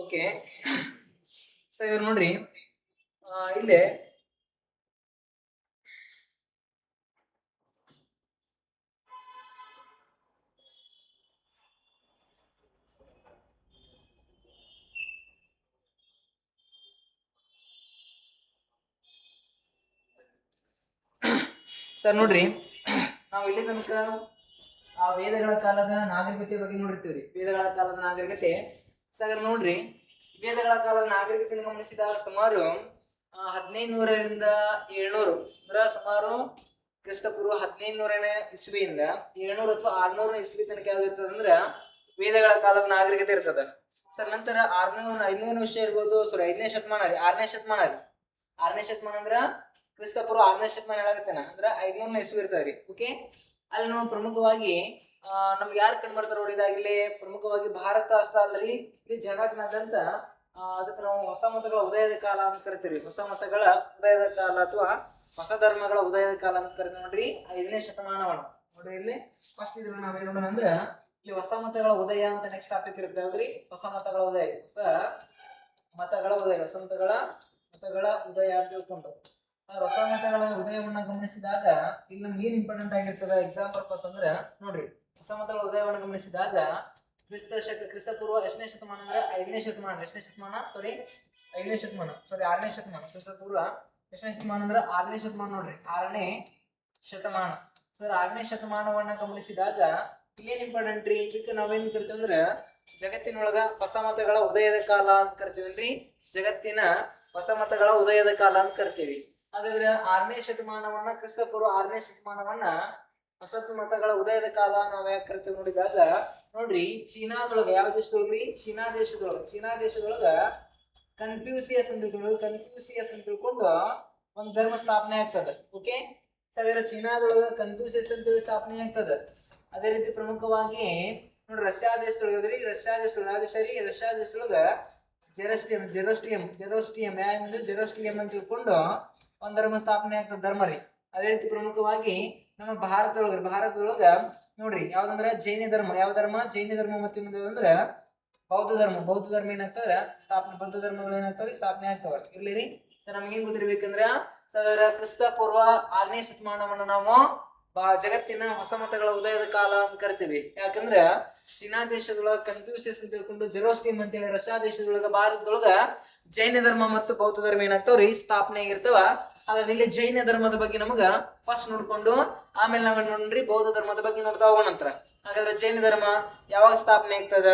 Okay. So ಇವ್ರು ನೋಡ್ರಿ ಇಲ್ಲೇ ಸರ್ ನೋಡ್ರಿ ನಾವು ಇಲ್ಲಿ ತನಕ ಆ ವೇದಗಳ ಕಾಲದ ನಾಗರಿಕತೆ ಬಗ್ಗೆ ನೋಡಿರ್ತೀವ್ರಿ. ವೇದಗಳ ಕಾಲದ ನಾಗರಿಕತೆ ಸರ್ ನೋಡ್ರಿ, ವೇದಗಳ ಕಾಲದ ನಾಗರಿಕತೆಯನ್ನು ಗಮನಿಸಿದಾಗ ಸುಮಾರು 1500ರಿಂದ 700 ಅಂದ್ರೆ ಸುಮಾರು ಕ್ರಿಸ್ತಪೂರ್ವ 1500ನೇ ಇಸ್ವಿಯಿಂದ 700 ಅಥವಾ 600ನೇ ಇಸ್ವಿ ತನಕ ಯಾವ್ದಿರ್ತದ ಅಂದ್ರ ವೇದಗಳ ಕಾಲದ ನಾಗರಿಕತೆ ಇರ್ತದ ಸರ್. ನಂತರ 500ನೇ ವರ್ಷ ಇರ್ಬೋದು, ಸಾರಿ 5ನೇ ಶತಮಾನ ರೀ, 6ನೇ ಶತಮಾನ ರೀ. 6ನೇ ಶತಮಾನ ಅಂದ್ರ ಕ್ರಿಸ್ತಪೂರ್ವ 6ನೇ ಶತಮಾನ ಹೇಳಾಗತ್ತೇನ ಅಂದ್ರ 500ನೇ ಇಸ್ವಿ ಇರ್ತದ್ರಿ. ಓಕೆ, ಅಲ್ಲಿ ನಾವು ಪ್ರಮುಖವಾಗಿ ನಮ್ಗೆ ಯಾರು ಕಂಡು ಬರ್ತಾರ ನೋಡಿದಾಗಲಿ ಪ್ರಮುಖವಾಗಿ ಭಾರತ ಅಷ್ಟೇ ಅಲ್ರಿ, ಇಲ್ಲಿ ಜಗತ್ತಿನಾದ್ಯಂತ ಅದಕ್ಕೆ ನಾವು ಹೊಸ ಮತಗಳ ಉದಯದ ಕಾಲ ಅಂತ ಕರಿತೀವಿ. ಹೊಸ ಮತಗಳ ಉದಯದ ಕಾಲ ಅಥವಾ ಹೊಸ ಧರ್ಮಗಳ ಉದಯದ ಕಾಲ ಅಂತ ಕರಿತೀವಿ ನೋಡ್ರಿ 5ನೇ ಶತಮಾನವನ್ನ. ನೋಡ್ರಿ ಇಲ್ಲಿ ಫಸ್ಟ್ ಇದ್ರ ನಾವೇನ್ ನೋಡೋಣ ಅಂದ್ರ ಇಲ್ಲಿ ಹೊಸ ಮತಗಳ ಉದಯ ಅಂತ ನೆಕ್ಸ್ಟ್ ಟಾಪಿಕ್ ಇರುತ್ತೆ ಅಲ್ರಿ. ಹೊಸ ಮತಗಳ ಉದಯ, ಹೊಸ ಮತಗಳ ಉದಯ, ಹೊಸ ಮತಗಳ ಉದಯ ಅಂತ ತಿಳ್ಕೊಂಡು ಹೊಸ ಮತಗಳ ಉದಯವನ್ನ ಗಮನಿಸಿದಾಗ ಇಲ್ಲಿ ನಮ್ಗೆ ಏನ್ ಇಂಪಾರ್ಟೆಂಟ್ ಆಗಿರ್ತದ ಎಕ್ಸಾಮ್ ಪರ್ಪಸ್ ಅಂದ್ರೆ ನೋಡ್ರಿ, ಹೊಸ ಮತಗಳ ಉದಯವನ್ನು ಗಮನಿಸಿದಾಗ ಕ್ರಿಸ್ತಪೂರ್ವ ಎಷ್ಟನೇ ಶತಮಾನ ಅಂದ್ರೆ 5ನೇ ಶತಮಾನ, 6ನೇ ಶತಮಾನ. ಕ್ರಿಸ್ತಪೂರ್ವ ಎಷ್ಟನೇ ಶತಮಾನ ಅಂದ್ರೆ 6ನೇ ಶತಮಾನ. ನೋಡ್ರಿ 6ನೇ ಶತಮಾನ ಸರ್. 6ನೇ ಶತಮಾನವನ್ನ ಗಮನಿಸಿದಾಗ ಇಲ್ಲೇನ್ ಇಂಪಾರ್ಟೆಂಟ್ ರೀ, ಇದಕ್ಕೆ ನಾವೇನ್ ಕರಿತೀವಿ ಅಂದ್ರೆ ಜಗತ್ತಿನೊಳಗ ಹೊಸ ಮತಗಳ ಉದಯದ ಕಾಲ ಅಂತ ಕರಿತೀವಲ್ರಿ. ಜಗತ್ತಿನ ಹೊಸ ಮತಗಳ ಉದಯದ ಕಾಲ ಅಂತ ಕರಿತೀವಿ. ಹಾಗಾದ್ರೆ 6ನೇ ಶತಮಾನವನ್ನ ಕ್ರಿಸ್ತಪೂರ್ವ 6ನೇ ಶತಮಾನವನ್ನ ಹೊಸ ಮತಗಳ ಉದಯದ ಕಾಲ ನಾವ್ ಯಾಕೆ ಕರಿತೀವಿ ನೋಡಿದಾಗ ನೋಡ್ರಿ, ಚೀನಾದೊಳಗ ಯಾವ ದೇಶದೊಳಗ್ರಿ, ಚೀನಾ ದೇಶದೊಳಗ ಕನ್ಫ್ಯೂಸಿಯಸ್ ಅಂತ ತಿಳ್ಕೊಂಡು ಒಂದ್ ಧರ್ಮ ಸ್ಥಾಪನೆ ಆಗ್ತದ. ಓಕೆ ಸರ್, ಚೀನಾದೊಳಗ ಕನ್ಫ್ಯೂಸಿಯಸ್ ಅಂತೇಳಿ ಸ್ಥಾಪನೆ ಆಗ್ತದ. ಅದೇ ರೀತಿ ಪ್ರಮುಖವಾಗಿ ನೋಡ್ರಿ ರಷ್ಯಾ ದೇಶದೊಳಗದ್ರಿ, ರಷ್ಯಾ ದೇಶದೊಳಗ ಜೆರೋಸ್ಟ್ರಿಯಂ ಅಂತ ತಿಳ್ಕೊಂಡು ಒಂದ್ ಧರ್ಮ ಸ್ಥಾಪನೆ ಆಗ್ತದ ಧರ್ಮ ರೀ. ಅದೇ ರೀತಿ ಪ್ರಮುಖವಾಗಿ ನಮ್ಮ ಭಾರತದೊಳಗ ನೋಡ್ರಿ ಯಾವ್ದಂದ್ರ ಜೈನ ಧರ್ಮ. ಯಾವ ಧರ್ಮ? ಜೈನ ಧರ್ಮ. ಮತ್ತೆ ಅಂದ್ರೆ ಬೌದ್ಧ ಧರ್ಮ ಏನಾಗ್ತದ ಸ್ಥಾಪನೆ, ಬೌದ್ಧ ಧರ್ಮಗಳು ಏನಾಗ್ತಾವ್ರಿ ಸ್ಥಾಪನೆ ಆಗ್ತಾವ. ಇರ್ಲಿರಿ ಸರ್, ನಮ್ಗೇನ್ ಗೊತ್ತಿರ್ಬೇಕಂದ್ರ ಸರ್ ಕ್ರಿಸ್ತಪೂರ್ವ 6ನೇ ಶತಮಾನವನ್ನ ನಾವು ಜಗತ್ತಿನ ಹೊಸ ಮತಗಳ ಉದಯದ ಕಾಲ ಅಂತ ಕರಿತೀವಿ. ಯಾಕಂದ್ರ ಚೀನಾ ದೇಶದೊಳಗ ಕನ್ಫ್ಯೂಸಿಯಸ್ ಅಂತ ತಿಳ್ಕೊಂಡು ಜೆರೋಸ್ಟ್ರಿಯಂ ಅಂತೇಳಿ ರಷ್ಯಾ ದೇಶದೊಳಗ ಭಾರತದೊಳಗ ಜೈನ ಧರ್ಮ ಮತ್ತು ಬೌದ್ಧ ಧರ್ಮ ಏನಾಗ್ತಾವ್ರಿ ಸ್ಥಾಪನೆ ಆಗಿರ್ತಾವ. ಹಾಗಾಗಿ ಇಲ್ಲಿ ಜೈನ ಧರ್ಮದ ಬಗ್ಗೆ ನಮಗ ಫಸ್ಟ್ ನೋಡ್ಕೊಂಡು ಆಮೇಲೆ ನಾವೇನ್ ನೋಡ್ರಿ ಬೌದ್ಧ ಧರ್ಮದ ಬಗ್ಗೆ ನೋಡ್ತಾ ಹೋಗೋಣ ನಂತರ. ಹಾಗಾದ್ರೆ ಜೈನ ಧರ್ಮ ಯಾವಾಗ ಸ್ಥಾಪನೆ ಆಗ್ತದ,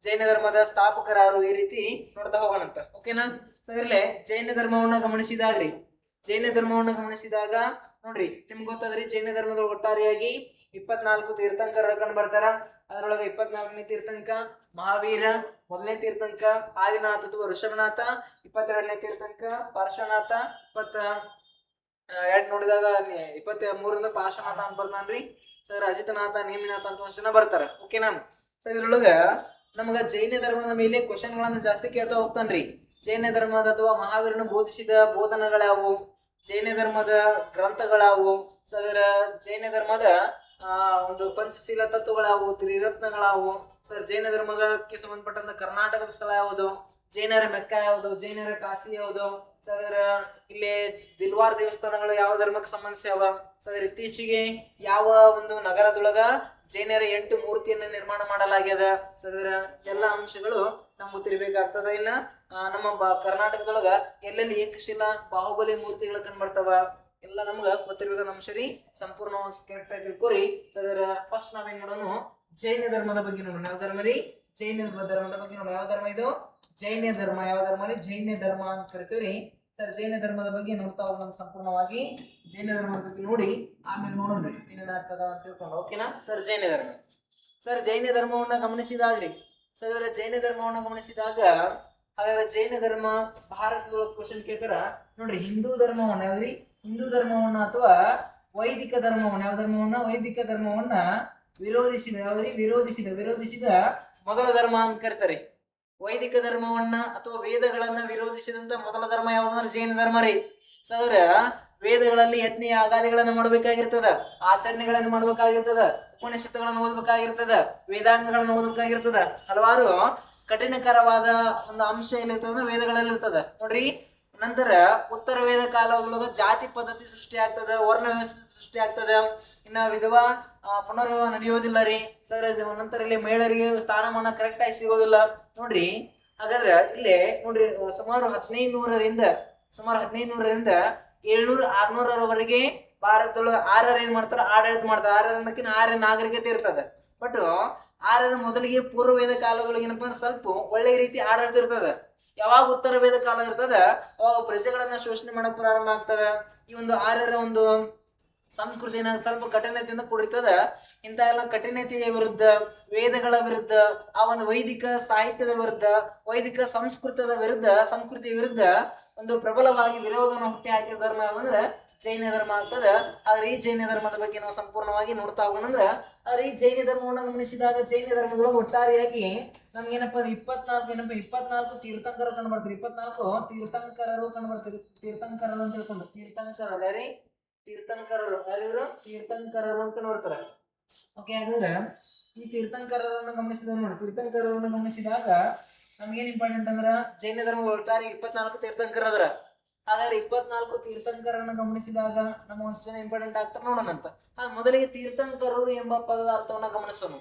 ಜೈನ ಧರ್ಮದ ಸ್ಥಾಪಕರಾರು, ಈ ರೀತಿ ನೋಡ್ತಾ ಹೋಗೋಣಂತ. ಓಕೆನಾ ಸೊ, ಇರ್ಲೆ ಜೈನ ಧರ್ಮವನ್ನ ಗಮನಿಸಿದಾಗ ನೋಡ್ರಿ ನಿಮ್ಗೆ ಗೊತ್ತಾದ್ರಿ ಜೈನ ಧರ್ಮದೊಳಗೆ ಒಟ್ಟಾರೆಯಾಗಿ 24 ತೀರ್ಥಂಕರ ಕಂಡು ಬರ್ತಾರ. ಅದರೊಳಗೆ 24ನೇ ತೀರ್ಥಂಕ ಮಹಾವೀರ, 1ನೇ ತೀರ್ಥಂಕ ಆದಿನಾಥ ಅಥವಾ ಋಷಭನಾಥ, 22ನೇ ತೀರ್ಥಂಕ ಪಾರ್ಶ್ವನಾಥ, 22 ನೋಡಿದಾಗ 23ರಿಂದ ಪಾರ್ಶ್ವನಾಥ ಅಂತ ಬರ್ತಾನ್ರಿ. ಸರ್ ಅಜಿತನಾಥ, ನೇಮಿನಾಥ ಅಂತ ಒಂದ್ ಜನ ಬರ್ತಾರ. ಓಕೆನಾ ಸರ್, ಇದ್ರೊಳಗ ನಮಗ ಜೈನ ಧರ್ಮದ ಮೇಲೆ ಕ್ವಶನ್ ಗಳನ್ನ ಜಾಸ್ತಿ ಕೇಳ್ತಾ ಹೋಗ್ತಾನ್ರಿ. ಜೈನ ಧರ್ಮದ ಅಥವಾ ಮಹಾವೀರನು ಬೋಧಿಸಿದ ಬೋಧನೆಗಳ್ಯಾವು, ಜೈನ ಧರ್ಮದ ಗ್ರಂಥಗಳಾವು, ಸರ್ ಜೈನ ಧರ್ಮದ ಒಂದು ಪಂಚಶೀಲ ತತ್ವಗಳಾವು, ತ್ರಿರತ್ನಗಳಾವು, ಸರ್ ಜೈನ ಧರ್ಮದಕ್ಕೆ ಸಂಬಂಧಪಟ್ಟಂತ ಕರ್ನಾಟಕದ ಸ್ಥಳ ಯಾವುದು, ಜೈನರ ಮೆಕ್ಕ ಯಾವುದು, ಜೈನರ ಕಾಶಿ ಯಾವುದು, ಸರ್ ಇಲ್ಲಿ ದಿಲ್ವಾರ್ ದೇವಸ್ಥಾನಗಳು ಯಾವ ಧರ್ಮಕ್ಕೆ ಸಂಬಂಧಿಸ್ಯಾವ, ಸರ್ ಇತ್ತೀಚೆಗೆ ಯಾವ ಒಂದು ನಗರದೊಳಗ ಜೈನರ 8 ಮೂರ್ತಿಯನ್ನ ನಿರ್ಮಾಣ ಮಾಡಲಾಗ್ಯದ. ಸರ್ ಎಲ್ಲ ಅಂಶಗಳು ನಮ್ಗೆ ಗೊತ್ತಿರ್ಬೇಕಾಗ್ತದ. ಇನ್ನ ನಮ್ಮ ಕರ್ನಾಟಕದೊಳಗ ಎಲ್ಲೆಲ್ಲಿ ಏಕಶಿಲಾ ಬಾಹುಬಲಿ ಮೂರ್ತಿಗಳು ಕಂಡ್ಬರ್ತಾವ ಎಲ್ಲ ನಮ್ಗ ಗೊತ್ತಿರ್ಬೇಕ. ನಮ್ಮ ಶರೀ ಸಂಪೂರ್ಣವಾಗಿ ಕರೆಕ್ಟ್ ಆಗಿ ತಿಳ್ಕೊರಿ. ಸರ್ ಫಸ್ಟ್ ನಾವೇನ್ ನೋಡೋಣ ಜೈನ ಧರ್ಮದ ಬಗ್ಗೆ ನೋಡೋಣ. ಯಾವ ಧರ್ಮ ರೀ? ಜೈನ ಧರ್ಮದ ಬಗ್ಗೆ ನೋಡೋಣ. ಯಾವ ಧರ್ಮ ಇದು? ಜೈನ ಧರ್ಮ. ಯಾವ ಧರ್ಮ ರೀ? ಜೈನ ಧರ್ಮ ಅಂತ ಕರಿತೀವ್ರಿ. ಸರ್ ಜೈನ ಧರ್ಮದ ಬಗ್ಗೆ ನೋಡ್ತಾ ಹೋಗೋಣ ಸಂಪೂರ್ಣವಾಗಿ. ಜೈನ ಧರ್ಮದ ಬಗ್ಗೆ ನೋಡಿ ಆಮೇಲೆ ನೋಡೋಣ್ರಿ ಏನೇನಾಗ್ತದ ಅಂತ ತಿಳ್ಕೊಂಡು. ಓಕೆನಾ ಸರ್? ಜೈನ ಧರ್ಮ. ಸರ್ ಜೈನ ಧರ್ಮವನ್ನ ಗಮನಿಸಿದಾಗ್ರಿ, ಸರ್ ಜೈನ ಧರ್ಮವನ್ನ ಗಮನಿಸಿದಾಗ ಹಾಗಾದ್ರೆ ಜೈನ ಧರ್ಮ ಭಾರತದೊಳಗೆ ಕ್ವಶನ್ ಕೇಳ್ತಾರ ನೋಡ್ರಿ. ಹಿಂದೂ ಧರ್ಮವನ್ನ ಯಾವ್ದ್ರಿ? ಹಿಂದೂ ಧರ್ಮವನ್ನ ಅಥವಾ ವೈದಿಕ ಧರ್ಮವನ್ನ, ಯಾವ ಧರ್ಮವನ್ನ? ವೈದಿಕ ಧರ್ಮವನ್ನ ವಿರೋಧಿಸಿದ ಯಾವ್ದ್ರಿ? ವಿರೋಧಿಸಿದ ಮೊದಲ ಧರ್ಮ ಅಂತ ಕರಿತಾರೆ. ವೈದಿಕ ಧರ್ಮವನ್ನ ಅಥವಾ ವೇದಗಳನ್ನ ವಿರೋಧಿಸಿದಂತ ಮೊದಲ ಧರ್ಮ ಯಾವ್ದಂದ್ರೆ ಜೈನ ಧರ್ಮ ರೀ. ಸರ್ ವೇದಗಳಲ್ಲಿ ಯತ್ನ ಆಗಾದಿಗಳನ್ನ ಮಾಡ್ಬೇಕಾಗಿರ್ತದ, ಆಚರಣೆಗಳನ್ನ ಮಾಡ್ಬೇಕಾಗಿರ್ತದ, ಉಪನಿಷತ್ತುಗಳನ್ನ ಓದ್ಬೇಕಾಗಿರ್ತದ, ವೇದಾಂಗಗಳನ್ನ ಓದಬೇಕಾಗಿರ್ತದ, ಹಲವಾರು ಕಠಿಣಕರವಾದ ಒಂದು ಅಂಶ ಏನಿರ್ತದ ಅಂದ್ರೆ ವೇದಗಳಲ್ಲಿ ಇರ್ತದ ನೋಡ್ರಿ. ನಂತರ ಉತ್ತರ ವೇದ ಕಾಲದೊಳಗ ಜಾತಿ ಪದ್ಧತಿ ಸೃಷ್ಟಿ ಆಗ್ತದ, ವರ್ಣ ವ್ಯವಸ್ಥೆ ಸೃಷ್ಟಿ ಆಗ್ತದ, ಇನ್ನ ವಿಧವಾ ಪುನರ್ವಿವಾಹ ನಡೆಯೋದಿಲ್ಲ ರೀ ಸರ್. ನಂತರ ಇಲ್ಲಿ ಮಹಿಳೆಯರಿಗೆ ಸ್ಥಾನಮಾನ ಕರೆಕ್ಟ್ ಆಗಿ ಸಿಗೋದಿಲ್ಲ ನೋಡ್ರಿ. ಹಾಗಾದ್ರೆ ಇಲ್ಲಿ ನೋಡ್ರಿ ಸುಮಾರು 1500ರಿಂದ 700-600ರವರೆಗೆ ಭಾರತದೊಳಗೆ ಆರ್ಯರು ಏನ್ ಮಾಡ್ತಾರ, ಆಡಳಿತ ಮಾಡ್ತಾರೆ. ಆರ್ಯ ನಾಗರಿಕತೆ ಇರ್ತದೆ. ಬಟ್ ಆರ್ಯರ ಮೊದಲಿಗೆ ಪೂರ್ವ ವೇದ ಕಾಲದೊಳಗೆ ಏನಪ್ಪಾ ಅಂದ್ರೆ ಸ್ವಲ್ಪ ಒಳ್ಳೆ ರೀತಿ ಆಡಳಿತ ಇರ್ತದ. ಯಾವಾಗ ಉತ್ತರ ವೇದ ಕಾಲ ಇರ್ತದ ಅವಾಗ ಪ್ರಜೆಗಳನ್ನ ಶೋಷಣೆ ಮಾಡಕ್ ಪ್ರಾರಂಭ ಆಗ್ತದ. ಈ ಒಂದು ಆರ್ಯರ ಒಂದು ಸಂಸ್ಕೃತಿನ ಸ್ವಲ್ಪ ಕಠಿಣತೆಯಿಂದ ಕೂಡಿರ್ತದ. ಇಂಥ ಎಲ್ಲ ಕಠಿಣತೆಯ ವಿರುದ್ಧ, ವೇದಗಳ ವಿರುದ್ಧ, ಆ ಒಂದು ವೈದಿಕ ಸಾಹಿತ್ಯದ ವಿರುದ್ಧ, ವೈದಿಕ ಸಂಸ್ಕೃತಿಯ ವಿರುದ್ಧ ಒಂದು ಪ್ರಬಲವಾಗಿ ವಿರೋಧನ ಹುಟ್ಟಿ ಹಾಕಿದ ಧರ್ಮ ಅಂದ್ರೆ ಜೈನ ಧರ್ಮ ಆಗ್ತದ. ಆದ್ರೆ ಈ ಜೈನ ಧರ್ಮದ ಬಗ್ಗೆ ನಾವು ಸಂಪೂರ್ಣವಾಗಿ ನೋಡ್ತಾ ಹೋಗೋಣಂದ್ರ, ಆದ್ರೆ ಈ ಜೈನ ಧರ್ಮವನ್ನು ಗಮನಿಸಿದಾಗ ಜೈನ ಧರ್ಮದೊಳಗೆ ಒಟ್ಟಾರೆಯಾಗಿ ನಮ್ಗೇನಪ್ಪ 24 ತೀರ್ಥಂಕರ ಕಂಡು ಬರ್ತಾರೆ. 24 ತೀರ್ಥಂಕರರು ಕಂಡು ಬರ್ತಾರೆ. ತೀರ್ಥಂಕರರು ಅಂತ ಹೇಳ್ಕೊಂಡು ತೀರ್ಥಂಕರರು ಅಂತ ನೋಡ್ತಾರೆ. ಓಕೆ, ಹಾಗಾದ್ರೆ ಈ ತೀರ್ಥಂಕರರನ್ನು ಗಮನಿಸಿದಾಗ ನಮ್ಗೇನ್ ಇಂಪಾರ್ಟೆಂಟ್ ಅಂದ್ರ ಜೈನ ಧರ್ಮದ ಒಟ್ಟಾರೆ 24 ತೀರ್ಥಂಕರ ಅದರ. ಹಾಗಾದ್ರೆ 24 ತೀರ್ಥಂಕರನ್ನು ಗಮನಿಸಿದಾಗ ನಮ್ಮ ಒಂದ್ ಜನ ಇಂಪಾರ್ಟೆಂಟ್ ಆಗ್ತಾರೆ ನೋಡೋಣಂತ. ಮೊದಲಿಗೆ ತೀರ್ಥಂಕರರು ಎಂಬ ಪದದ ಅರ್ಥವನ್ನ ಗಮನಿಸೋಣ.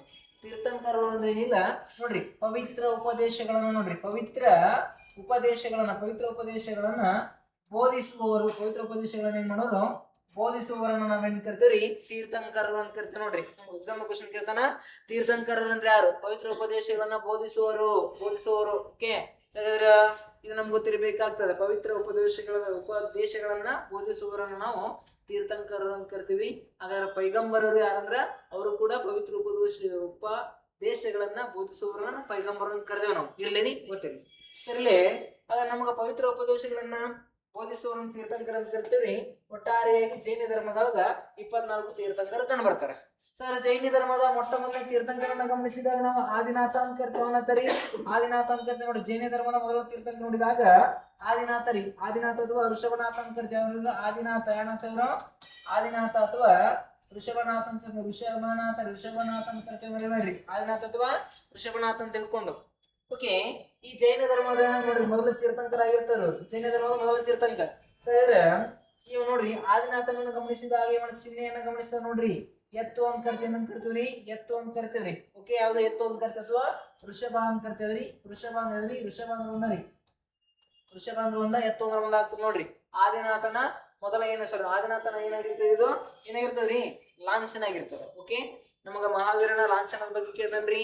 ತೀರ್ಥಂಕರರು ಅಂದ್ರೆ ಏನಿಲ್ಲ ನೋಡ್ರಿ, ಪವಿತ್ರ ಉಪದೇಶಗಳನ್ನ ಬೋಧಿಸುವವರು. ಪವಿತ್ರ ಉಪದೇಶಗಳನ್ನ ಏನ್ ಮಾಡೋರು, ಬೋಧಿಸುವವರನ್ನ ನಾವೇನ್ ಕರಿತೀವಿ, ತೀರ್ಥಂಕರರು ಅಂತ ಕರಿತೀವಿ ನೋಡ್ರಿ. ನಮ್ಗೆ ಎಕ್ಸಾಮ್ ಕ್ವಶನ್ ಕೇಳ್ತಾನ, ತೀರ್ಥಂಕರರು ಅಂದ್ರೆ ಯಾರು? ಪವಿತ್ರ ಉಪದೇಶಗಳನ್ನ ಬೋಧಿಸುವವರು. ಓಕೆ, ಇದು ನಮ್ಗೆ ಗೊತ್ತಿರಬೇಕಾಗ್ತದೆ. ಪವಿತ್ರ ಉಪದೇಶಗಳನ್ನ ಬೋಧಿಸುವವರನ್ನ ನಾವು ತೀರ್ಥಂಕರರು ಅಂತ ಕರಿತೀವಿ. ಹಾಗಾದ್ರೆ ಪೈಗಂಬರರು ಯಾರಂದ್ರ ಅವರು ಕೂಡ ಪವಿತ್ರ ಉಪದೇಶಗಳನ್ನ ಬೋಧಿಸುವವರನ್ನ ಪೈಗಂಬರರು ಅಂತ ಕರಿದೇವ್ ನಾವು. ಇರ್ಲೇನಿ ಗೊತ್ತಿರಲಿ ಸರಿಲೇ. ಹಾಗ ನಮ್ಗ ಪವಿತ್ರ ಉಪದೇಶಗಳನ್ನ ಬೋಧಿಸುವವರನ್ನ ತೀರ್ಥಂಕರ ಅಂತ ಕರಿತೀವಿ. ಒಟ್ಟಾರೆಯಾಗಿ ಜೈನ ಧರ್ಮದೊಳಗ 24 ತೀರ್ಥಂಕರ ಕಂಡು ಬರ್ತಾರೆ. ಸರ್, ಜೈನ ಧರ್ಮದ ಮೊಟ್ಟ ಮೊದಲನೇ ತೀರ್ಥಂಕರನ್ನ ಗಮನಿಸಿದಾಗ ನಾವು ಆದಿನಾಥ ಅಂತ ಕರಿತೀವಿ. ಆದಿನಾಥ ಅಂತ ಕರಿತೀವಿ ನೋಡಿ. ಜೈನ ಧರ್ಮದ ಮೊದಲ ತೀರ್ಥಂಕರ ನೋಡಿದಾಗ ಆದಿನಾಥ ಅಥವಾ ಋಷಭನಾಥ ಅಂತ ಕರಿತೀವಿ. ಅವ್ರ ಆದಿನಾಥ ಆದಿನಾಥ ಅಥವಾ ಋಷಭನಾಥ ಅಂತ ಋಷಭನಾಥ ಅಂತ ಕರಿತೀವಿ ನೋಡ್ರಿ. ಆದಿನಾಥ ಅಥವಾ ಋಷಭನಾಥ ಅಂತ ತಿಳ್ಕೊಂಡು. ಓಕೆ, ಈ ಜೈನ ಧರ್ಮದ ನೋಡ್ರಿ ಮೊದಲ ತೀರ್ಥಂಕರ ಆಗಿರ್ತಾರ. ಜೈನ ಧರ್ಮದ ಮೊದಲ ತೀರ್ಥಂಕರ ಸರ್ ಇವ್ ನೋಡ್ರಿ. ಆದಿನಾಥನನ್ನು ಗಮನಿಸಿದಾಗ ಚಿಹ್ನೆಯನ್ನ ಗಮನಿಸಿದ ನೋಡ್ರಿ, ಎತ್ತು ಅಂತ ಕರಿತೀವಿ. ಎತ್ತು ಅಂತ ಕರಿತೀವ್ರಿ. ಓಕೆ, ಯಾವ್ದು ಎತ್ತು ಅಂತ ಕರಿತೀವಿ ಅಥವಾ ವೃಷಭ ಅಂತ ಕರಿತೀವ್ರಿ. ವೃಷಭ ಅಂದ್ರೆ ಒಂದ ಎತ್ತು ಅಂದ್ರೆ ಒಂದ ಆಗ್ತದೆ ನೋಡ್ರಿ. ಆದಿನಾಥನ ಮೊದಲ ಆದಿನಾಥನ ಏನಾಗಿರ್ತದ್ರಿ, ಲಾಂಛನ ಆಗಿರ್ತದ. ಓಕೆ, ನಮಗ ಮಹಾವೀರನ ಲಾಂಛನದ ಬಗ್ಗೆ ಕೇಳ್ತಾನ್ರಿ,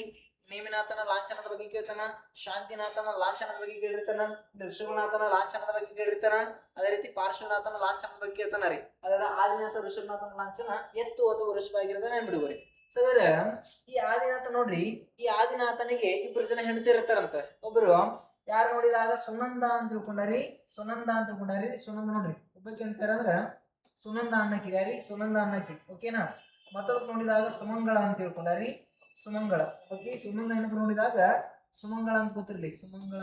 ನೇಮಿನಾಥನ ಲಾಂಛನದ ಬಗ್ಗೆ ಕೇಳ್ತಾನ, ಶಾಂತಿನಾಥನ ಲಾಂಛನದ ಬಗ್ಗೆ ಕೇಳಿರ್ತಾನ, ಋಷಭನಾಥನ ಲಾಂಛನದ ಬಗ್ಗೆ ಕೇಳಿರ್ತಾನ, ಅದೇ ರೀತಿ ಪಾರ್ಶ್ವನಾಥನ ಲಾಂಛನದ ಬಗ್ಗೆ ಕೇಳ್ತಾನ ರೀ. ಅದರ ಆದಿನಾಥ ಋಷಭನಾಥನ ಲಾಂಛನ ಎತ್ತು ಅಥವಾ ವೃಷಭ ಆಗಿರೋದ ನೆನ್ಬಿಡುವರಿ. ಸೊ ಅದರ ಈ ಆದಿನಾಥ ನೋಡ್ರಿ, ಈ ಆದಿನಾಥನಿಗೆ 2 ಜನ ಹೆಂಡತಿ ಇರ್ತಾರಂತ. ಒಬ್ರು ಯಾರು ನೋಡಿದಾಗ ಸುನಂದ ಅಂತ ತಿಳ್ಕೊಂಡಾರಿ. ಸುನಂದ ನೋಡ್ರಿ, ಒಬ್ಬಕ್ಕೆ ಅಂತಾರಂದ್ರ ಸುನಂದ ಅನ್ನಕಿ. ಓಕೆನಾ. ಮತ್ತೊಬ್ಬ ನೋಡಿದಾಗ ಸುಮಂಗಳ ಅಂತ ತಿಳ್ಕೊಂಡಾರಿ. ಸುಮಂಗಳ. ಓಕೆ, ಸುಮಂಗಳ ಏನಪ್ಪ ನೋಡಿದಾಗ ಸುಮಂಗಳ ಅಂತ ಗೊತ್ತಿರ್ಲಿ. ಸುಮಂಗಳ.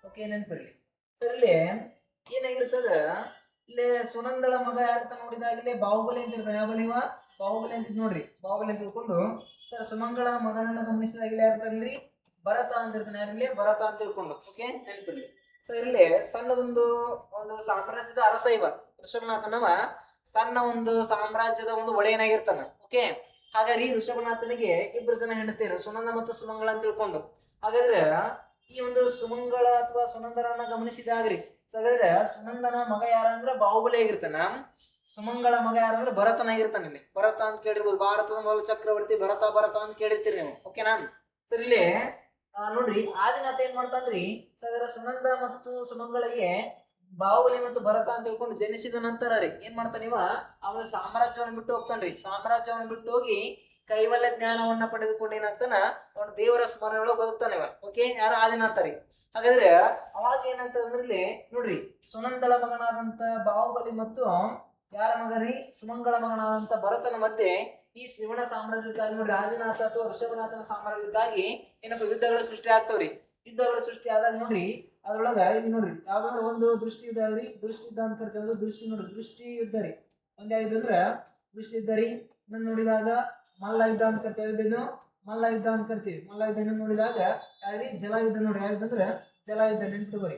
ಓಕೆ, ನೆನಪಿರ್ಲಿ ಸರ್. ಇಲ್ಲಿ ಏನಾಗಿರ್ತದ, ಇಲ್ಲಿ ಸುನಂದಳ ಮಗ ಯಾರಂತ ನೋಡಿದಾಗ ಇಲ್ಲಿ ಬಾಹುಬಲಿ ಅಂತ ಇರ್ತಾನೆ. ಯಾವ ಬಾಹುಬಲಿ ಅಂತ ನೋಡ್ರಿ. ಬಾಹುಬಲಿ ಅಂತ ತಿಳ್ಕೊಂಡು ಸರ್ ಸುಮಂಗಳ ಮಗನನ್ನ ಗಮನಿಸಿದಾಗ ಇಲ್ಲಿ ಯಾರಿರ್ತಾರಲ್ರಿ, ಭರತ ಅಂತ ಇರ್ತಾನೆ. ಯಾರಿಲ್ಲಿ ಭರತ ಅಂತ ತಿಳ್ಕೊಂಡು. ಓಕೆ, ನೆನಪಿರ್ಲಿ ಸರ್. ಇಲ್ಲಿ ಸಣ್ಣದೊಂದು ಸಾಮ್ರಾಜ್ಯದ ಅರಸ ಇವ ಋಷಭನಾಥನವ. ಸಣ್ಣ ಒಂದು ಸಾಮ್ರಾಜ್ಯದ ಒಂದು ಒಡೆಯನಾಗಿರ್ತಾನ. ಓಕೆ, ಹಾಗಾದ್ರೆ ಈ ಋಷಭನಾಥನಿಗೆ 2 ಜನ ಹೆಂಡತಿಯರು, ಸುನಂದ ಮತ್ತು ಸುಮಂಗಳ ಅಂತ ತಿಳ್ಕೊಂಡು. ಹಾಗಾದ್ರೆ ಈ ಒಂದು ಸುಮಂಗಳ ಅಥವಾ ಸುನಂದರನ್ನ ಗಮನಿಸಿದಾಗ್ರಿ. ಹಾಗಾದ್ರೆ ಸುನಂದನ ಮಗ ಯಾರಂದ್ರ ಬಾಹುಬಲಿ ಆಗಿರ್ತಾನ. ಸುಮಂಗಳ ಮಗ ಯಾರಂದ್ರ ಭರತನಾಗಿರ್ತಾನೆ. ಇಲ್ಲಿ ಭರತ ಅಂತ ಕೇಳಿರ್ಬೋದು. ಭಾರತದ ಮೊದಲ ಚಕ್ರವರ್ತಿ ಭರತ ಅಂತ ಕೇಳಿರ್ತೀರಿ ನೀವು. ಓಕೆನಾ ಸರ್. ಇಲ್ಲಿ ನೋಡ್ರಿ, ಆದಿನಾಥ ಏನ್ ಮಾಡ್ತಾನ್ರಿ, ಸರ್ ಸುನಂದ ಮತ್ತು ಸುಮಂಗಳಿಗೆ ಬಾಹುಬಲಿ ಮತ್ತು ಭರತ ಅಂತ ತಿಳ್ಕೊಂಡು ಜನಿಸಿದ ನಂತರ ರೀ ಏನ್ ಮಾಡ್ತಾನ ಇವ, ಅವನ ಸಾಮ್ರಾಜ್ಯವನ್ನು ಬಿಟ್ಟು ಹೋಗ್ತಾನ್ರಿ. ಸಾಮ್ರಾಜ್ಯವನ್ನು ಬಿಟ್ಟು ಹೋಗಿ ಕೈವಲ್ಯ ಜ್ಞಾನವನ್ನ ಪಡೆದುಕೊಂಡು ಏನಾಗ್ತಾನ, ಅವನ ದೇವರ ಸ್ಮರಣೆಯೊಳಗೆ ಬದುಕ್ತಾನೆ ಇವ. ಓಕೆ, ಯಾರು ಆದಿನಾಥ ರೀ. ಹಾಗಾದ್ರೆ ಅವಾಗ ಏನಾಗ್ತದೆ ಅಂದ್ರೆ ಇಲ್ಲಿ ನೋಡ್ರಿ, ಸುನಂದಳ ಮಗನಾದಂತ ಬಾಹುಬಲಿ ಮತ್ತು ಯಾರ ಮಗ ರೀ, ಸುಮಂಗಳ ಮಗನಾದಂತ ಭರತನ ಮಧ್ಯೆ ಈ ಶ್ರವಣ ಸಾಮ್ರಾಜ್ಯಕ್ಕಾಗಿ ನೋಡ್ರಿ, ಆದಿನಾಥ ಅಥವಾ ಋಷಭನಾಥನ ಸಾಮ್ರಾಜ್ಯಕ್ಕಾಗಿ ಏನಪ್ಪ ಯುದ್ಧಗಳ ಸೃಷ್ಟಿ ಆಗ್ತಾವ್ರಿ. ಯುದ್ಧಗಳ ಸೃಷ್ಟಿ ಆದಾಗ ನೋಡ್ರಿ, ಅದ್ರೊಳಗ ಇಲ್ಲಿ ನೋಡ್ರಿ ಯಾವ್ದಾದ್ರು ಒಂದು ದೃಷ್ಟಿ ಯುದ್ಧ ರೀ. ದೃಷ್ಟಿ ಯುದ್ಧ ಅಂತ ಕರಿತೀವಿ. ದೃಷ್ಟಿ ನೋಡ್ರಿ, ದೃಷ್ಟಿ ಯುದ್ಧ ರೀ. ಒಂದ್ ಯಾವ್ದು ಅಂದ್ರ ದೃಷ್ಟಿ ಯುದ್ಧ ರೀ. ನೋಡಿದಾಗ ಮಲ್ಲ ಯುದ್ಧ ಅಂತ ಕರಿತೇವೆ. ಇದು ಮಲ್ಲ ಯುದ್ಧ ಅಂತ ಕರಿತೀವಿ. ಮಲ್ಲ ಯುದ್ಧ ನೋಡಿದಾಗ ಯಾವ್ರಿ ಜಲಯುದ್ಧ ನೋಡ್ರಿ. ಯಾವ್ದಂದ್ರ ಜಲಯುದ್ಧ ನೆನ್ಪಿಟ್ಕೋರಿ.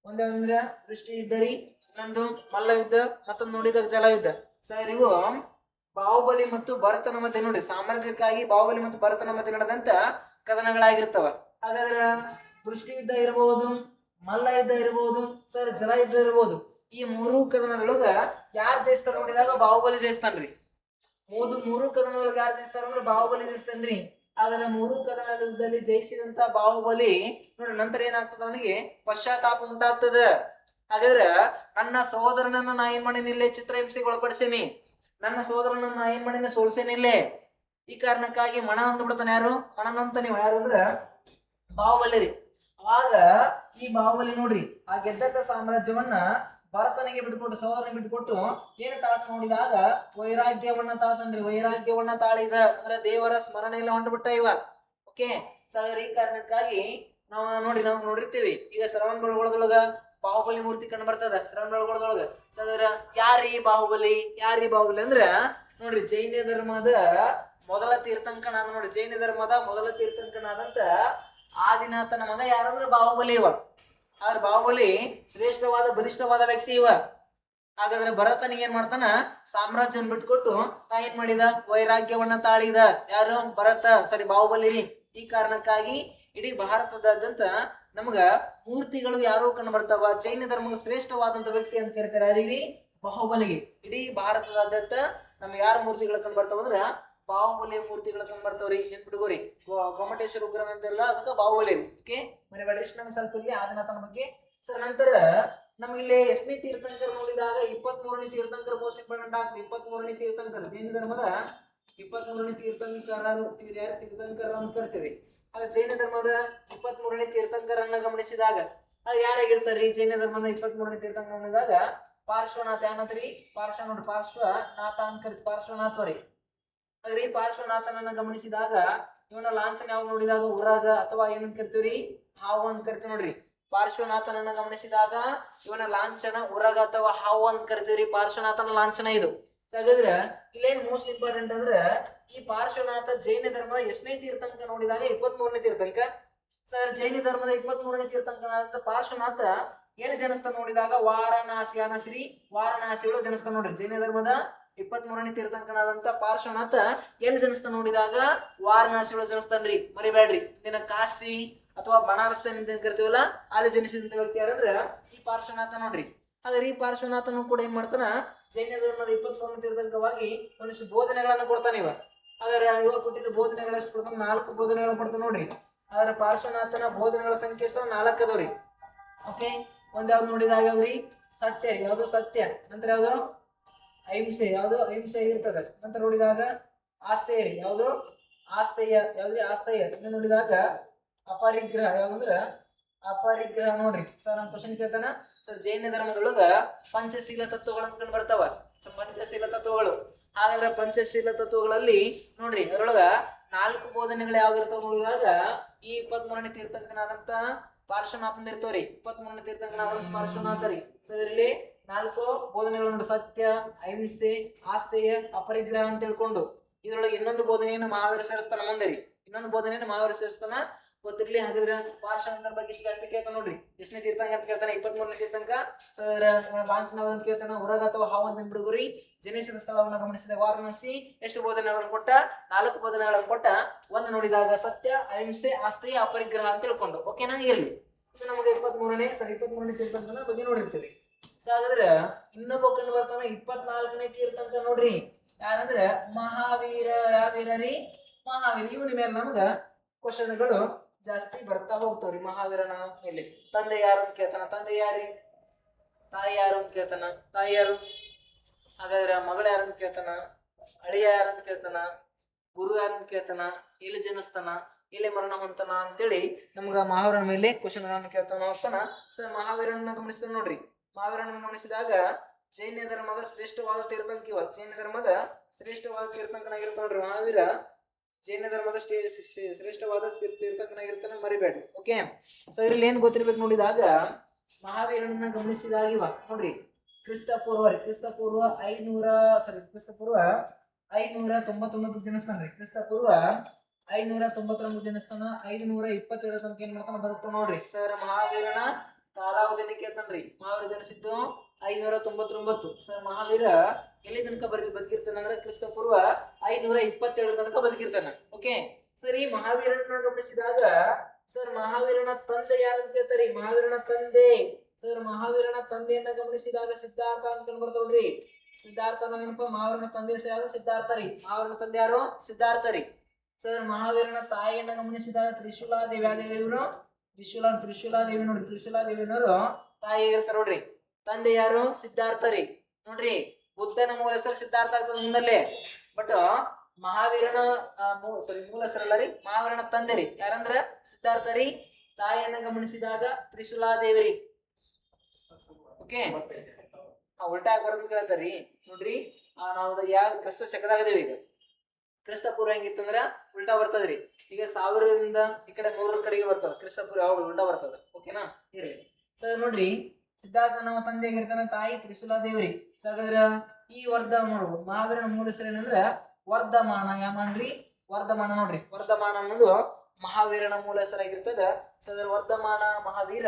ಒಂದೇಂದ್ರ ದೃಷ್ಟಿ ಯುದ್ಧ ರೀ, ಇನ್ನೊಂದು ಮಲ್ಲ ಯುದ್ಧ, ಮತ್ತೊಂದು ನೋಡಿದಾಗ ಜಲಯುದ್ಧ. ಸರ್ ಇವು ಬಾಹುಬಲಿ ಮತ್ತು ಭರತನ ಮಧ್ಯೆ ನೋಡ್ರಿ ಸಾಮ್ರಾಜ್ಯಕ್ಕಾಗಿ ಬಾಹುಬಲಿ ಮತ್ತು ಭರತನ ಮಧ್ಯೆ ನಡೆದಂತ ಕದನಗಳಾಗಿರ್ತಾವ. ಹಾಗಾದ್ರೆ ದೃಷ್ಟಿ ಯುದ್ಧ ಇರಬಹುದು, ಮಲ್ಲ ಯುದ್ಧ ಇರಬಹುದು, ಸರ್ ಜಲಯುದ್ಧ ಇರಬಹುದು. ಈ ಮೂರು ಕದನದೊಳಗ ಯಾರು ಜಯಿಸ್ತಾರ ನೋಡಿದಾಗ ಬಾಹುಬಲಿ ಜಯಿಸ್ತಾನ್ರಿ. ಮೂರು ಕದನದೊಳಗ ಯಾರು ಜಯಿಸ್ತಾರ ಅಂದ್ರೆ ಬಾಹುಬಲಿ ಜಯಿಸ್ತಾನ್ರಿ. ಆದ್ರೆ ಮೂರು ಕದನದಲ್ಲಿ ಜಯಿಸಿದಂತ ಬಾಹುಬಲಿ ನೋಡ್ರಿ ನಂತರ ಏನಾಗ್ತದ, ಅವನಿಗೆ ಪಶ್ಚಾತ್ತಾಪ ಉಂಟಾಗ್ತದ. ಹಾಗಾದ್ರೆ ನನ್ನ ಸಹೋದರನನ್ನ ನಾ ಏನ್ ಮಾಡೀನಿ, ಇಲ್ಲೇ ಚಿತ್ರಹಿಂಸೆಗೆ ಒಳಪಡಿಸೀನಿ, ನನ್ನ ಸಹೋದರನನ್ನ ನಾ ಏನ್ ಮಾಡೀನಿ, ಸೋಲ್ಸೇನಿ ಇಲ್ಲೇ. ಈ ಕಾರಣಕ್ಕಾಗಿ ಮಣ ಹೊಂದ್ ಬಿಡ್ತಾನೆ. ಯಾರು ಮಣನಂತ ನೀವು ಯಾರು ಅಂದ್ರ ಬಾಹುಬಲಿ ರೀ. ಆಗ ಈ ಬಾಹುಬಲಿ ನೋಡ್ರಿ ಆ ಗೆದ್ದಂತ ಸಾಮ್ರಾಜ್ಯವನ್ನ ಭರತನಿಗೆ ಬಿಟ್ಕೊಟ್ಟು, ಸಹೋದರನಿಗೆ ಬಿಟ್ಕೊಟ್ಟು ಏನ್ ತಾತ ನೋಡಿದಾಗ ವೈರಾಗ್ಯವನ್ನ ತಾತನ್ರಿ. ವೈರಾಗ್ಯವನ್ನ ತಾಳಿದ ಅಂದ್ರೆ ದೇವರ ಸ್ಮರಣೆ ಎಲ್ಲ ಹೊಂಟ್ಬಿಟ್ಟ ಇವ. ಓಕೆ ಸರ್, ಈ ಕಾರಣಕ್ಕಾಗಿ ನಾವು ನೋಡಿರ್ತೀವಿ. ಈಗ ಶ್ರವಣಬೆಳಗೊಳದೊಳಗ ಬಾಹುಬಲಿ ಮೂರ್ತಿ ಕಂಡು ಬರ್ತದ. ಶ್ರವಣಬೆಳಗೊಳದೊಳಗ ಸರ್ ಯಾರೀ ಬಾಹುಬಲಿ ಅಂದ್ರ ನೋಡ್ರಿ ಜೈನ ಧರ್ಮದ ಮೊದಲ ತೀರ್ಥಂಕನಾದ. ನೋಡ್ರಿ ಜೈನ ಧರ್ಮದ ಮೊದಲ ತೀರ್ಥಂಕನಾದಂತ ಆದಿನಾಥನ ಮಗ ಯಾರಂದ್ರ ಬಾಹುಬಲಿ ಇವ. ಆದ್ರೆ ಬಾಹುಬಲಿ ಶ್ರೇಷ್ಠವಾದ ಬಲಿಷ್ಠವಾದ ವ್ಯಕ್ತಿ ಇವ. ಹಾಗಾದ್ರೆ ಭರತನಿಗೆ ಏನ್ ಮಾಡ್ತಾನ, ಸಾಮ್ರಾಜ್ಯನ ಬಿಟ್ಕೊಟ್ಟು ನಾ ಏನ್ ಮಾಡಿದ, ವೈರಾಗ್ಯವನ್ನ ತಾಳಿದ. ಯಾರು ಬಾಹುಬಲಿ. ಈ ಕಾರಣಕ್ಕಾಗಿ ಇಡೀ ಭಾರತದಾದ್ಯಂತ ನಮಗ ಮೂರ್ತಿಗಳು ಯಾರು ಕಂಡು ಬರ್ತಾವ, ಜೈನ ಧರ್ಮದ ಶ್ರೇಷ್ಠವಾದಂತ ವ್ಯಕ್ತಿ ಅಂತ ಕರಿತಾರೆ ಯಾರಿಗೆ, ಬಾಹುಬಲಿಗೆ. ಇಡೀ ಭಾರತದಾದ್ಯಂತ ನಮ್ಗೆ ಯಾರ ಮೂರ್ತಿಗಳು ಕಂಡು ಬರ್ತಾವ ಅಂದ್ರ ಬಾಹುಬಲಿ ಮೂರ್ತಿಗಳು ಕಂಡು ಬರ್ತಾವ್ರಿ. ನೆನ್ಪಿಟ್ಕೋರಿ, ಗೊಮ್ಮಟೇಶ್ವರ ಉಗ್ರಂ ಅಂತೆಲ್ಲ ಅದಕ್ಕೆ ಬಾಹುಬಲಿ. ಓಕೆ ಮರಿಬೇಡ್ರಿ. ನಮ್ಗೆ ಸ್ವಲ್ಪ ಇಲ್ಲಿ ಆದಿನಾಥನ ಬಗ್ಗೆ. ಸರ್ ನಂತರ ನಮ್ಗಿಲ್ಲಿ ಎಷ್ಟನೇ ತೀರ್ಥಂಕರ್ ನೋಡಿದಾಗ 23ನೇ ತೀರ್ಥಂಕರ್ ಮೋಸ್ಟ್ ಇಂಪಾರ್ಟೆಂಟ್ ಆಗ್ತದೆ. 23ನೇ ತೀರ್ಥಂಕರ್ ಜೈನ ಧರ್ಮದ 23ನೇ ತೀರ್ಥಂಕರ ಅಂತ ಕರಿತೀವಿ. ಆಗ ಜೈನ ಧರ್ಮದ 23ನೇ ತೀರ್ಥಂಕರನ್ನ ಗಮನಿಸಿದಾಗ ಅದು ಯಾರಾಗಿರ್ತಾರ್ರಿ? ಜೈನ ಧರ್ಮದ 23ನೇ ತೀರ್ಥಂಕರ ನೋಡಿದಾಗ ಪಾರ್ಶ್ವನಾಥ. ಏನಂತ್ರಿ? ಪಾರ್ಶ್ವನಾಥ ಅಂತ ಕರಿತೀವಿ. ಪಾರ್ಶ್ವನಾಥ್ವರಿ. ಅದ್ರಿ ಪಾರ್ಶ್ವನಾಥನನ್ನ ಗಮನಿಸಿದಾಗ ಇವನ ಲಾಂಛನ ಯಾವ ನೋಡಿದಾಗ ಉರಗ ಅಥವಾ ಏನಂತ ಕರಿತೀವ್ರಿ, ಹಾವು ಅಂತ ಕರಿತೀವಿ ನೋಡ್ರಿ. ಪಾರ್ಶ್ವನಾಥನನ್ನ ಗಮನಿಸಿದಾಗ ಇವನ ಲಾಂಛನ ಉರಗ ಅಥವಾ ಹಾವು ಅಂತ ಕರಿತೀವ್ರಿ. ಪಾರ್ಶ್ವನಾಥನ ಲಾಂಛನ ಇದು. ಹಾಗಾದ್ರೆ ಇಲ್ಲೇನ್ ಮೋಸ್ಟ್ ಇಂಪಾರ್ಟೆಂಟ್ ಅಂದ್ರೆ ಈ ಪಾರ್ಶ್ವನಾಥ ಜೈನ ಧರ್ಮದ ಎಷ್ಟನೇ ತೀರ್ಥಂಕ ನೋಡಿದಾಗ 23ನೇ ತೀರ್ಥಂಕ. ಸರ್ ಜೈನ ಧರ್ಮದ 23ನೇ ತೀರ್ಥಂಕನಾದಂತ ಪಾರ್ಶ್ವನಾಥ ಏನು ಜನಿಸ್ತಾನ ನೋಡಿದಾಗ ವಾರಣಾಸಿ ಒಳಗೆ ಜನಿಸ್ತಾನ ನೋಡ್ರಿ. ಜೈನ ಧರ್ಮದ 23ನೇ ತೀರ್ಥಂಕನಾದಂತ ಪಾರ್ಶ್ವನಾಥ ಎಲ್ಲಿ ಜನಿಸ್ತಾನ ನೋಡಿದಾಗ ವಾರಣಾಸಿ ಒಳಗೆ ಜನಿಸ್ತಾನ್ರಿ. ಮರಿಬೇಡ್ರಿ. ಇಂದಿನ ಕಾಶಿ ಅಥವಾ ಬನಾರಸ್ ಅಂತ ಕರಿತೀವಲ್ಲ ಅಲ್ಲಿ ಜನಿಸಿದಂತ ವ್ಯಕ್ತಿ ಯಾರಂದ್ರ ಈ ಪಾರ್ಶ್ವನಾಥ ನೋಡ್ರಿ. ಹಾಗಾದ್ರೆ ಈ ಪಾರ್ಶ್ವನಾಥನು ಕೂಡ ಏನ್ ಮಾಡ್ತಾನ, ಜೈನ ಧರ್ಮದ 23ನೇ ತೀರ್ಥಂಕವಾಗಿ ಒಂದಿಷ್ಟು ಬೋಧನೆಗಳನ್ನ ಕೊಡ್ತಾನೆ ಇವ. ಹಾಗಾದ್ರೆ ಇವಾಗ ಕೊಟ್ಟಿದ್ದ ಬೋಧನೆಗಳು ಎಷ್ಟು ಕೊಡ್ತಾನ? 4 ಬೋಧನೆಗಳನ್ನ ಕೊಡ್ತಾನೆ ನೋಡ್ರಿ. ಆದ್ರೆ ಪಾರ್ಶ್ವನಾಥನ ಬೋಧನೆಗಳ ಸಂಖ್ಯೆ 4 ಅದಾವ್ರಿ. ಓಕೆ ಒಂದ್ ಯಾವ್ದು ನೋಡಿದಾಗ ಯಾವ್ದ್ರಿ? ಸತ್ಯ ರೀ. ಯಾವ್ದು ಸತ್ಯ. ನಂತರ ಯಾವ್ದು ಅಹಿಂಸೆ. ಯಾವ್ದು ಅಹಿಂಸೆ ಇರ್ತದೆ. ನಂತರ ನೋಡಿದಾಗ ಆಸ್ತೇಯ ರೀ. ಯಾವ್ದು ಆಸ್ತೇಯ. ಯಾವ್ದ್ರಿ? ಆಸ್ತೇಯ. ಇನ್ನು ನೋಡಿದಾಗ ಅಪರಿಗ್ರಹ. ಯಾವ್ದಂದ್ರ ಅಪರಿಗ್ರಹ ನೋಡ್ರಿ. ಸರ್ ನಮ್ ಕ್ವಶನ್ ಕೇಳ್ತಾನ, ಸರ್ ಜೈನ ಧರ್ಮದೊಳಗ ಪಂಚಶೀಲ ತತ್ವಗಳು ಅಂದ್ಕೊಂಡು ಬರ್ತಾವ. ಪಂಚಶೀಲ ತತ್ವಗಳು. ಹಾಗಾದ್ರೆ ಪಂಚಶೀಲ ತತ್ವಗಳಲ್ಲಿ ನೋಡ್ರಿ ಅದ್ರೊಳಗ 4 ಬೋಧನೆಗಳು ಯಾವ್ದಿರ್ತಾವ ನೋಡಿದಾಗ ಈ 23ನೇ ತೀರ್ಥಂಕನಾದಂತ ಪಾರ್ಶ್ವನಾಥನ್ ಇರ್ತವ್ರಿ. 23ನೇ ತೀರ್ಥಂಕನಾದಂತ ಪಾರ್ಶ್ವನಾಥ ರೀ. ಸರ್ ಇಲ್ಲಿ 4 ಬೋಧನೆಗಳು ನೋಡಿ. ಸತ್ಯ, ಅಹಿಂಸೆ, ಆಸ್ತೇಯ, ಅಪರಿಗ್ರಹ ಅಂತ ತಿಳ್ಕೊಂಡು ಇದ್ರೊಳಗೆ ಇನ್ನೊಂದು ಬೋಧನೆಯನ್ನು ಮಹಾವೀರ ಸೇರಿಸ್ತಾನ ಮುಂದೆ ರೀ. ಇನ್ನೊಂದು ಬೋಧನೆಯನ್ನು ಮಹಾವೀರ ಸೇರಿಸ್ತಾನ, ಗೊತ್ತಿರ್ಲಿ. ಹಾಗಾದ್ರೆ ಪಾರ್ಶ್ವನಾಥನ ಬಗ್ಗೆ ಇಷ್ಟು ಜಾಸ್ತಿ ಕೇಳ್ತಾನ ನೋಡ್ರಿ. ಎಷ್ಟನೇ ತೀರ್ಥಂಕ ಅಂತ ಕೇಳ್ತಾನೆ? 23ನೇ ತೀರ್ಥಂಕ. ಸರ್ ಲಾಂಛನ ಅಂತ ಕೇಳ್ತಾನ, ಉರಗ ಅಥವಾ ಹಾವು ಅಂತ ಬಿಡುಗುರಿ. ಜನಿಸಿದ ಸ್ಥಳವನ್ನು ಗಮನಿಸಿದ ವಾರಣಾಸಿ. ಎಷ್ಟು ಬೋಧನೆಗಳನ್ನು ಕೊಟ್ಟ? 4 ಬೋಧನೆಗಳನ್ನು ಕೊಟ್ಟ. ಒಂದು ನೋಡಿದಾಗ ಸತ್ಯ, ಅಹಿಂಸೆ, ಆಸ್ತೇಯ, ಅಪರಿಗ್ರಹ ಅಂತ ತಿಳ್ಕೊಂಡು. ಓಕೆನಾ? ಇರ್ಲಿ. ಇದು ನಮಗೆ 23ನೇ ತೀರ್ಥಂಕನ ಬಗ್ಗೆ ನೋಡಿರ್ತೀವಿ. ಸೊ ಹಾಗಾದ್ರೆ ಇನ್ನೊಬ್ಬ ಕಂಡು ಬರ್ತಾನ 24ನೇ ತೀರ್ಥಂಕ ನೋಡ್ರಿ. ಯಾರಂದ್ರೆ ಮಹಾವೀರ. ಯಾವ ವೀರ ರೀ? ಮಹಾವೀರ. ಇವನ ಮೇಲೆ ನಮಗ ಕ್ವಶನ್ಗಳು ಜಾಸ್ತಿ ಬರ್ತಾ ಹೋಗ್ತಾವ್ರಿ. ಮಹಾವೀರನ ಮೇಲೆ ತಂದೆ ಯಾರು ಅಂತ ಕೇಳ್ತಾನ. ತಂದೆ ಯಾರಿ? ತಾಯಿ ಯಾರು ಅಂತ ಕೇಳ್ತಾನ. ತಾಯಿ ಯಾರು? ಹಾಗಾದ್ರೆ ಮಗಳು ಯಾರು ಅಂತ ಕೇಳ್ತಾನ. ಅಳಿಯ ಯಾರು ಅಂತ ಕೇಳ್ತಾನ. ಗುರು ಯಾರು ಅಂತ ಕೇಳ್ತಾನ. ಎಲ್ಲಿ ಜನಿಸ್ತಾನ, ಎಲ್ಲಿ ಮರಣ ಹೊಂತಾನ ಅಂತೇಳಿ ನಮ್ಗ ಮಹಾವೀರನ ಮೇಲೆ ಕ್ವಶನ್ ಗಳನ್ನ ಕೇಳ್ತಾನ ಹೋಗ್ತಾನ. ಸರ್ ಮಹಾವೀರನ ಗಮನಿಸ್ತಾನ ನೋಡ್ರಿ. ಮಹಾವೀರನ ಗಮನಿಸಿದಾಗ ಜೈನ ಧರ್ಮದ ಶ್ರೇಷ್ಠವಾದ ತೀರ್ಥಂಕ ಇವ. ಜೈನ ಧರ್ಮದ ಶ್ರೇಷ್ಠವಾದ ತೀರ್ಥಂಕನಾಗಿರ್ತಾನ ನೋಡ್ರಿ ಮಹಾವೀರ. ಜೈನ ಧರ್ಮದ ಶ್ರೇಷ್ಠವಾದ ತೀರ್ಥಂಕನಾಗಿರ್ತಾನೆ, ಮರಿಬೇಡ್ರಿ. ಓಕೆ ಸರ್ ಇಲ್ಲಿ ಏನ್ ಗೊತ್ತಿರ್ಬೇಕು ನೋಡಿದಾಗ ಮಹಾವೀರನನ್ನ ಗಮನಿಸಿದಾಗ ಇವ ನೋಡ್ರಿ ಕ್ರಿಸ್ತಪೂರ್ವ 599 ಜನಿಸ್ತಾನ್ರಿ. ಕ್ರಿಸ್ತಪೂರ್ವ 599 ಜನಿಸ್ತಾನ. 527 ತನಕ ಏನ್ ಮಾಡ್ತಾನ ಬರುತ್ತೆ ನೋಡ್ರಿ ಸರ್. ಮಹಾವೀರನ ಕಾಲಾವಧಿನ ಕೇಳ್ತಾನ್ರಿ. ಮಹಾವೀರ ಜನಿಸಿದ್ದು 599. ಸರ್ ಮಹಾವೀರ ಎಲ್ಲಿ ತನಕ ಬದುಕಿರ್ತಾನ ಅಂದ್ರೆ ಕ್ರಿಸ್ತ ಪೂರ್ವ 527 ತನಕ ಬದುಕಿರ್ತಾನ. ಓಕೆ ಸರ್, ಈ ಮಹಾವೀರನ ಗಮನಿಸಿದಾಗ ಸರ್ ಮಹಾವೀರನ ತಂದೆ ಯಾರಂತ ಕೇಳ್ತಾರಿ. ಮಹಾವೀರನ ತಂದೆ ಸರ್, ಮಹಾವೀರನ ತಂದೆಯನ್ನ ಗಮನಿಸಿದಾಗ ಸಿದ್ಧಾರ್ಥ ಅಂತ ಬರ್ತಾವ್ರಿ. ಸಿದ್ಧಾರ್ಥ ಏನಪ್ಪ, ಮಹಾವೀರನ ತಂದೆ ಹೆಸರು ಯಾರು? ಸಿದ್ಧಾರ್ಥ ರೀ. ಮಹಾವೀರನ ತಂದೆ ಯಾರು? ಸಿದ್ಧಾರ್ಥ ರೀ. ಸರ್ ಮಹಾವೀರನ ತಾಯಿಯನ್ನ ಗಮನಿಸಿದಾಗ ತ್ರಿಶೂಲಾದೇವಿ. ಯಾವ್ದೇವರು? ತ್ರಿಶೂಲಾದೇವಿ ನೋಡ್ರಿ. ತ್ರಿಶೂಲಾದೇವಿನವರು ತಾಯಿ ಆಗಿರ್ತಾರ ನೋಡ್ರಿ. ತಂದೆ ಯಾರು? ಸಿದ್ಧಾರ್ಥ ರೀ. ನೋಡ್ರಿ, ಬುದ್ಧನ ಮೂಲ ಹೆಸರು ಸಿದ್ಧಾರ್ಥ ಆಗ್ತದ ಮುಂದಲ್ಲೇ. ಬಟ್ ಮಹಾವೀರನ ಮೂಲ ಹೆಸರಲ್ಲ ರೀ, ಮಹಾವೀರನ ತಂದೆ ರೀ. ಯಾರಂದ್ರ ಸಿದ್ಧಾರ್ಥ ರೀ. ತಾಯಿಯನ್ನ ಗಮನಿಸಿದಾಗ ತ್ರಿಶೂಲಾದೇವಿ ರೀ. ಓಕೆ, ಉಲ್ಟಾ ಬರೋದ್ ಕೇಳ್ತಾರಿ ನೋಡ್ರಿ. ನಾವು ಯಾವ ಕ್ರಿಸ್ತ ಶಕದಾಗದೇವಿ. ಈಗ ಕ್ರಿಸ್ತ ಪೂರ್ವ ಹೆಂಗಿತ್ತಂದ್ರ ಉಲ್ಟಾ ಬರ್ತದ್ರಿ. ಈಗ 1000ರಿಂದ ಈ ಕಡೆ 100 ಕಡೆಗೆ ಬರ್ತದ. ಕ್ರಿಸ್ತ ಪೂರ್ವ ಯಾವಾಗ ಉಲ್ಟಾ ಬರ್ತದ. ಓಕೆನಾ, ಇರ್ಲಿ ಸರ್. ನೋಡ್ರಿ, ಸಿದ್ಧಾರ್ಥ ನಮ್ಮ ತಂದೆ ಆಗಿರ್ತಾನ, ತಾಯಿ ತ್ರಿಶೂಲಾದೇವಿ. ಸರ್ ಈ ನೋಡ್ಬೋದು ಮಹಾವೀರನ ಮೂಲ ಹೆಸರು ಏನಂದ್ರ ವರ್ಧಮಾನ. ಯಾಮನ್ರಿ? ವರ್ಧಮಾನ ನೋಡ್ರಿ. ವರ್ಧಮಾನ ಅನ್ನೋದು ಮಹಾವೀರನ ಮೂಲ ಹೆಸರಾಗಿರ್ತದ. ಸದರ ವರ್ಧಮಾನ ಮಹಾವೀರ